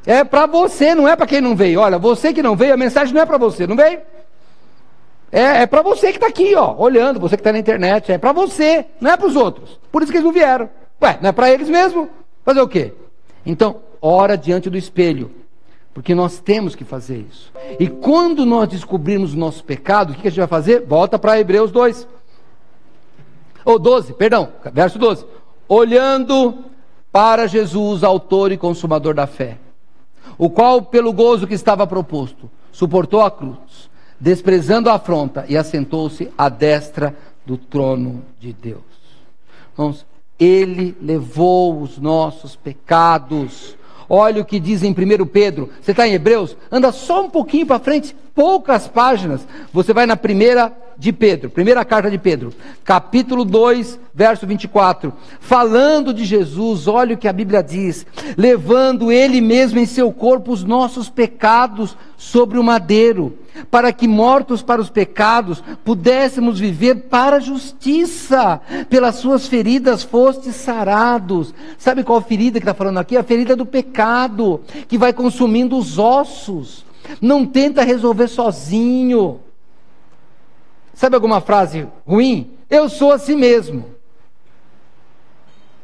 É para você, não é para quem não veio. Olha, você que não veio, a mensagem não é para você. Não veio? É para você que está aqui, ó, olhando, você que está na internet, é para você, não é para os outros. Por isso que eles não vieram. Ué, não é para eles mesmo? Fazer o quê? Então, ora diante do espelho, porque nós temos que fazer isso. E quando nós descobrirmos o nosso pecado, o que a gente vai fazer? Volta para Hebreus 2. Ou 12, perdão, verso 12. Olhando para Jesus, autor e consumador da fé, o qual, pelo gozo que estava proposto, suportou a cruz, desprezando a afronta, e assentou-se à destra do trono de Deus. Irmãos, Ele levou os nossos pecados. Olha o que diz em 1 Pedro. Você está em Hebreus? Anda só um pouquinho para frente, poucas páginas. Você vai na primeira de Pedro, primeira carta de Pedro, capítulo 2, verso 24. Falando de Jesus, olha o que a Bíblia diz: levando Ele mesmo em seu corpo os nossos pecados sobre o madeiro, para que, mortos para os pecados, pudéssemos viver para a justiça. Pelas suas feridas fostes sarados. Sabe qual ferida que está falando aqui? A ferida do pecado, que vai consumindo os ossos. Não tenta resolver sozinho. Sabe alguma frase ruim? Eu sou assim mesmo.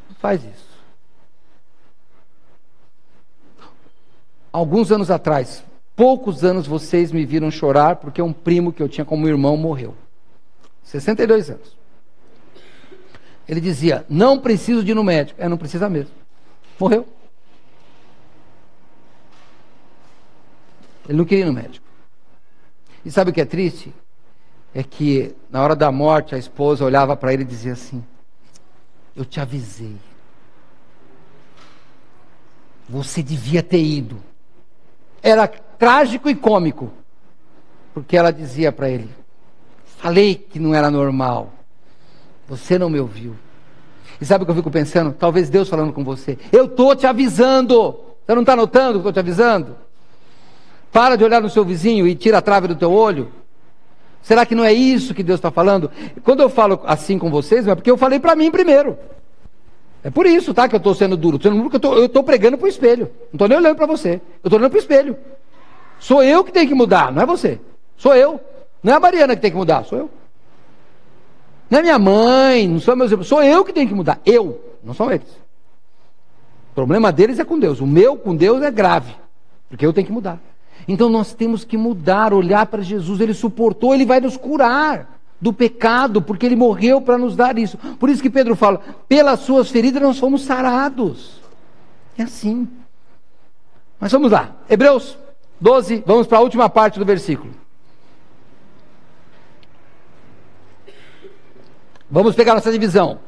Não faz isso. Alguns anos atrás, poucos anos, vocês me viram chorar porque um primo que eu tinha como irmão morreu. 62 anos. Ele dizia: não preciso de ir no médico. Não precisa mesmo. Morreu. Ele não queria ir no médico. E sabe o que é triste? É que na hora da morte a esposa olhava para ele e dizia assim: eu te avisei. Você devia ter ido. Era trágico e cômico. Porque ela dizia para ele: falei que não era normal. Você não me ouviu. E sabe o que eu fico pensando? Talvez Deus falando com você: eu estou te avisando. Você não está notando que eu estou te avisando? Para de olhar no seu vizinho e tira a trave do teu olho. Será que não é isso que Deus está falando? Quando eu falo assim com vocês, é porque eu falei para mim primeiro. É por isso, tá, que eu estou sendo duro. Eu estou pregando para o espelho. Não estou nem olhando para você. Eu estou olhando para o espelho. Sou eu que tenho que mudar, não é você. Sou eu. Não é a Mariana que tem que mudar, sou eu. Não é minha mãe, não são meus irmãos. Sou eu que tenho que mudar. Eu, não são eles. O problema deles é com Deus. O meu com Deus é grave. Porque eu tenho que mudar. Então nós temos que mudar, olhar para Jesus. Ele suportou, Ele vai nos curar do pecado, porque Ele morreu para nos dar isso. Por isso que Pedro fala: pelas suas feridas nós fomos sarados. É assim. Mas vamos lá, Hebreus 12, vamos para a última parte do versículo. Vamos pegar nossa divisão.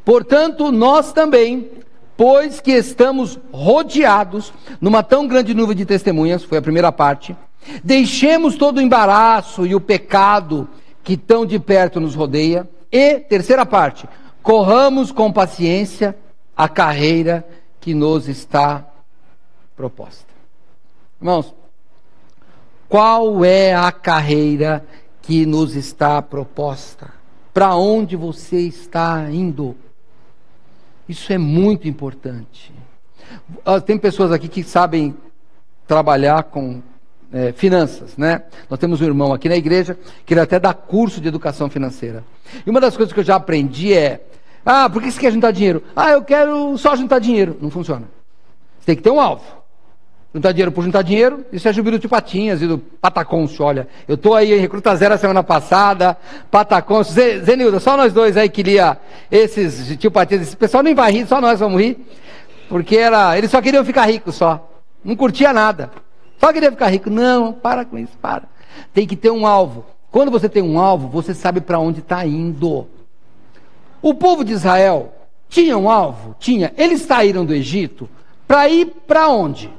Portanto, nós também, pois que estamos rodeados numa tão grande nuvem de testemunhas, foi a primeira parte, deixemos todo o embaraço e o pecado que tão de perto nos rodeia, e, terceira parte, corramos com paciência a carreira que nos está proposta. Irmãos, qual é a carreira que nos está proposta? Para onde você está indo? Isso é muito importante. Tem pessoas aqui que sabem trabalhar com finanças, né? Nós temos um irmão aqui na igreja que ele até dá curso de educação financeira. E uma das coisas que eu já aprendi é: por que você quer juntar dinheiro? Eu quero só juntar dinheiro. Não funciona. Você tem que ter um alvo. Juntar dinheiro por juntar dinheiro, isso é Jubilu de Patinhas e do Patacôncio. Olha, eu estou aí em Recruta Zero a semana passada, Patacôncio, Zenilda, só nós dois aí que lia esses tio Patinhas. Esse pessoal nem vai rir, só nós vamos rir, porque eles só queriam ficar ricos só, não curtia nada, só queria ficar rico. Não, para com isso, para. Tem que ter um alvo. Quando você tem um alvo, você sabe para onde está indo. O povo de Israel tinha um alvo? Tinha. Eles saíram do Egito para ir para onde?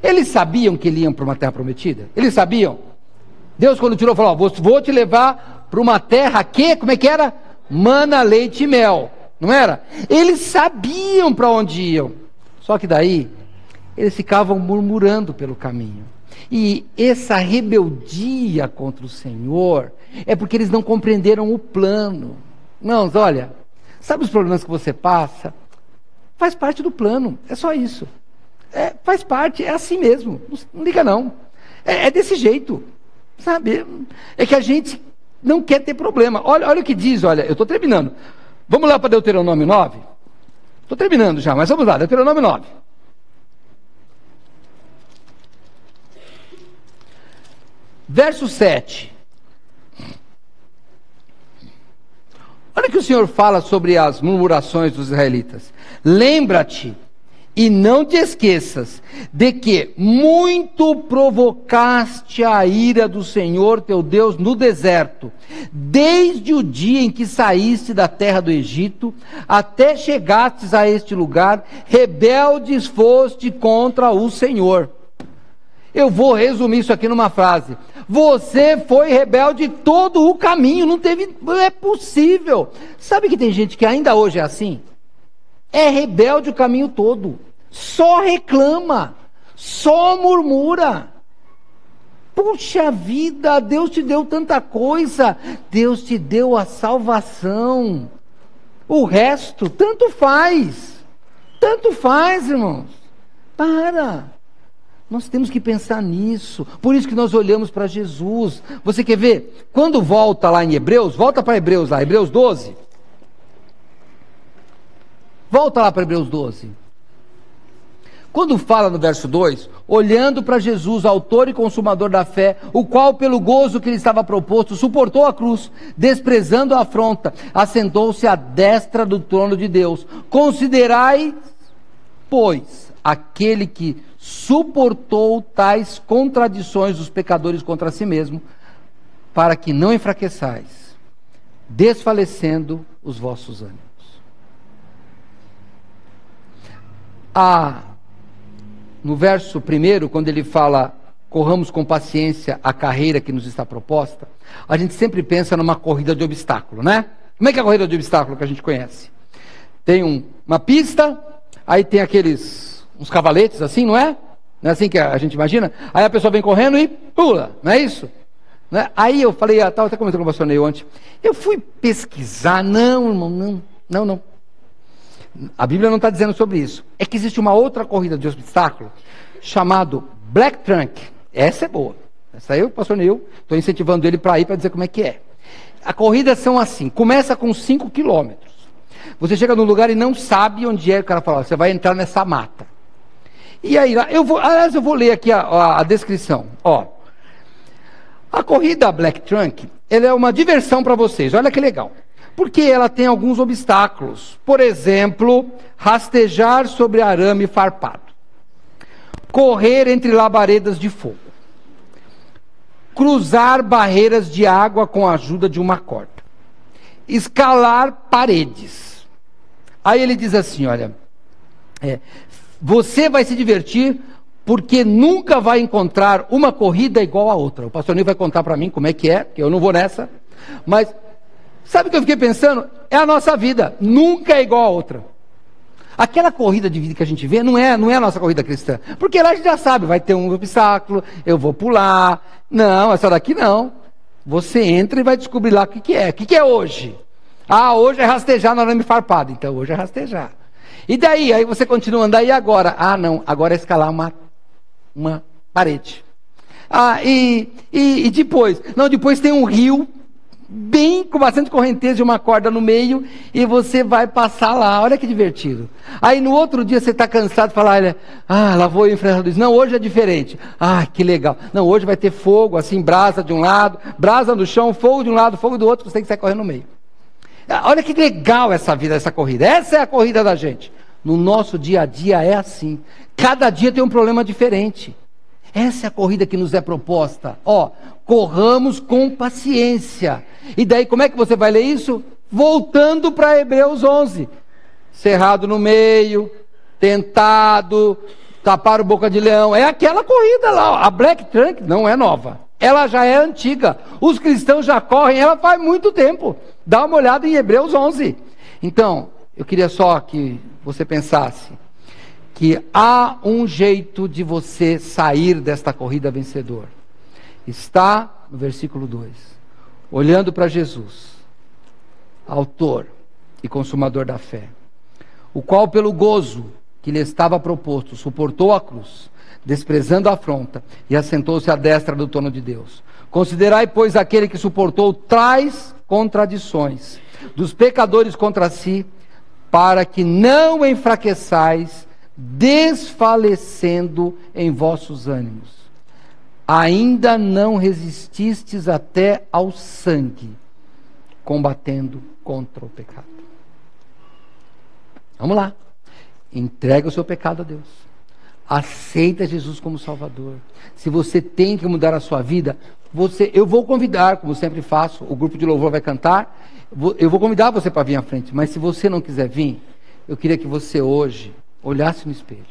Eles sabiam que eles iam para uma terra prometida? Eles sabiam? Deus, quando tirou, falou: vou te levar para uma terra que, como é que era? Mana, leite e mel. Não era? Eles sabiam para onde iam. Só que daí, eles ficavam murmurando pelo caminho. E essa rebeldia contra o Senhor é porque eles não compreenderam o plano. Irmãos, olha, sabe os problemas que você passa? Faz parte do plano, é só isso. Faz parte, é assim mesmo, não liga não. É desse jeito. Sabe? É que a gente não quer ter problema. Olha o que diz, olha, eu estou terminando. Vamos lá para Deuteronômio 9? Estou terminando já, mas vamos lá, Deuteronômio 9. Verso 7. Olha o que o Senhor fala sobre as murmurações dos israelitas. Lembra-te e não te esqueças de que muito provocaste a ira do Senhor teu Deus no deserto, desde o dia em que saíste da terra do Egito, até chegastes a este lugar, rebeldes foste contra o Senhor. Eu vou resumir isso aqui numa frase. Você foi rebelde todo o caminho, não é possível. Sabe que tem gente que ainda hoje é assim? É rebelde o caminho todo, só reclama, só murmura. Puxa vida, Deus te deu tanta coisa, Deus te deu a salvação, o resto, tanto faz, irmãos. Nós temos que pensar nisso, por isso que nós olhamos para Jesus. Você quer ver? Quando volta lá em Hebreus, volta para Hebreus lá, Hebreus 12. Volta lá para Hebreus 12. Quando fala no verso 2, olhando para Jesus, autor e consumador da fé, o qual pelo gozo que lhe estava proposto, suportou a cruz, desprezando a afronta, assentou-se à destra do trono de Deus. Considerai, pois, aquele que suportou tais contradições dos pecadores contra si mesmo, para que não enfraqueçais, desfalecendo os vossos ânimos. No verso 1, quando ele fala, corramos com paciência a carreira que nos está proposta, a gente sempre pensa numa corrida de obstáculo, né? Como é que é a corrida de obstáculo que a gente conhece? Tem uma pista, aí tem uns cavaletes assim, não é? Não é assim que a gente imagina? Aí a pessoa vem correndo e pula, não é isso? Né? Aí eu falei, estava até comentando com o pastor Neil ontem, eu fui pesquisar, não, irmão, não. A Bíblia não está dizendo sobre isso. É que existe uma outra corrida de obstáculo, chamado Black Trunk. Essa é boa. Essa aí o pastor Neil, estou incentivando ele para ir para dizer como é que é. A corrida são assim, começa com 5 quilômetros. Você chega num lugar e não sabe onde é, o cara fala, você vai entrar nessa mata. E aí, eu vou ler aqui a descrição. A corrida Black Trunk, ela é uma diversão para vocês, olha que legal. Porque ela tem alguns obstáculos. Por exemplo, rastejar sobre arame farpado. Correr entre labaredas de fogo. Cruzar barreiras de água com a ajuda de uma corda. Escalar paredes. Aí ele diz assim, olha, você vai se divertir porque nunca vai encontrar uma corrida igual a outra. O pastor Nil vai contar para mim como é, que eu não vou nessa. Mas, sabe o que eu fiquei pensando? É a nossa vida, nunca é igual a outra. Aquela corrida de vida que a gente vê não é a nossa corrida cristã. Porque lá a gente já sabe, vai ter um obstáculo, eu vou pular. Não, essa daqui não. Você entra e vai descobrir lá o que é. O que é hoje? Hoje é rastejar no arame farpado. Então hoje é rastejar. E daí? Aí você continua andando. E agora? Não, agora é escalar uma parede. E depois? Não, depois tem um rio, bem com bastante correnteza e uma corda no meio, e você vai passar lá. Olha que divertido. Aí no outro dia você está cansado e fala, olha, lá vou eu enfrentar isso. Não, hoje é diferente. Que legal. Não, hoje vai ter fogo, assim, brasa de um lado, brasa no chão, fogo de um lado, fogo do outro, você tem que sair correndo no meio. Olha que legal essa vida, essa corrida. Essa é a corrida da gente. No nosso dia a dia é assim. Cada dia tem um problema diferente. Essa é a corrida que nos é proposta. Corramos com paciência. E daí como é que você vai ler isso? Voltando para Hebreus 11. Cerrado no meio, tentado, tapar o boca de leão. É aquela corrida lá. A Black Trunk não é nova. Ela já é antiga. Os cristãos já correm ela faz muito tempo. Dá uma olhada em Hebreus 11. Então, eu queria só que você pensasse que há um jeito de você sair desta corrida vencedor. Está no versículo 2. Olhando para Jesus, autor e consumador da fé, o qual pelo gozo que lhe estava proposto, suportou a cruz, desprezando a afronta, e assentou-se à destra do trono de Deus. Considerai, pois, aquele que suportou tais contradições dos pecadores contra si, para que não enfraqueçais, desfalecendo em vossos ânimos. Ainda não resististes até ao sangue, combatendo contra o pecado. Vamos lá. Entrega o seu pecado a Deus. Aceita Jesus como Salvador. Se você tem que mudar a sua vida, eu vou convidar, como sempre faço, o grupo de louvor vai cantar, eu vou convidar você para vir à frente, mas se você não quiser vir, eu queria que você hoje olhasse no espelho.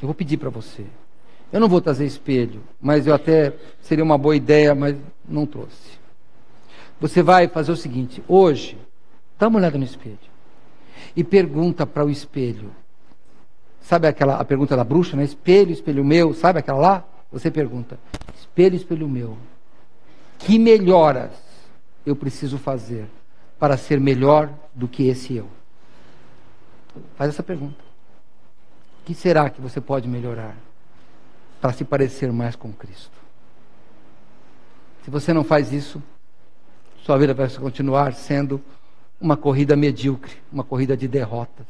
Eu vou pedir para você. Eu não vou trazer espelho, mas eu até seria uma boa ideia, mas não trouxe. Você vai fazer o seguinte, hoje, dá uma olhada no espelho e pergunta para o espelho. Sabe a pergunta da bruxa, né? Espelho, espelho meu, sabe aquela lá? Você pergunta, espelho, espelho meu, que melhoras eu preciso fazer para ser melhor do que esse eu? Faz essa pergunta. O que será que você pode melhorar para se parecer mais com Cristo? Se você não faz isso, sua vida vai continuar sendo uma corrida medíocre, uma corrida de derrotas,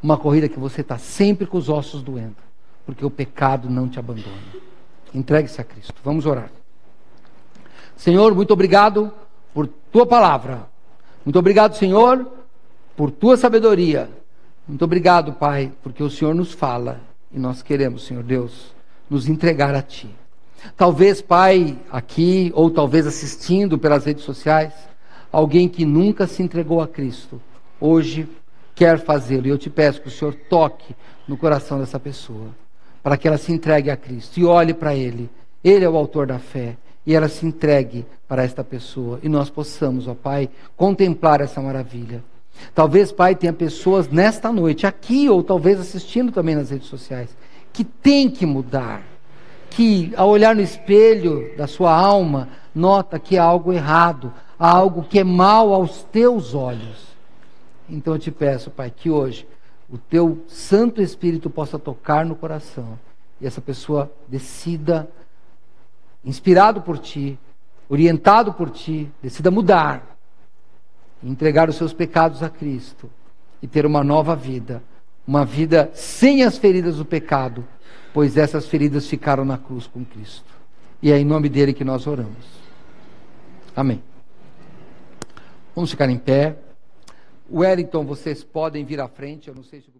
uma corrida que você está sempre com os ossos doendo, porque o pecado não te abandona. Entregue-se a Cristo. Vamos orar. Senhor, muito obrigado por tua palavra. Muito obrigado, Senhor, por tua sabedoria. Muito obrigado, Pai, porque o Senhor nos fala e nós queremos, Senhor Deus, nos entregar a Ti. Talvez, Pai, aqui ou talvez assistindo pelas redes sociais, alguém que nunca se entregou a Cristo, hoje quer fazê-lo. E eu te peço que o Senhor toque no coração dessa pessoa, para que ela se entregue a Cristo e olhe para Ele. Ele é o autor da fé. E ela se entregue para esta pessoa. E nós possamos, ó Pai, contemplar essa maravilha. Talvez, Pai, tenha pessoas nesta noite, aqui ou talvez assistindo também nas redes sociais, que tem que mudar. Que ao olhar no espelho da sua alma, nota que há algo errado, há algo que é mal aos teus olhos. Então eu te peço, Pai, que hoje o teu Santo Espírito possa tocar no coração e essa pessoa decida, inspirado por Ti, orientado por Ti, decida mudar, entregar os seus pecados a Cristo e ter uma nova vida, uma vida sem as feridas do pecado, pois essas feridas ficaram na cruz com Cristo. E é em nome dele que nós oramos. Amém. Vamos ficar em pé. Wellington, vocês podem vir à frente, eu não sei se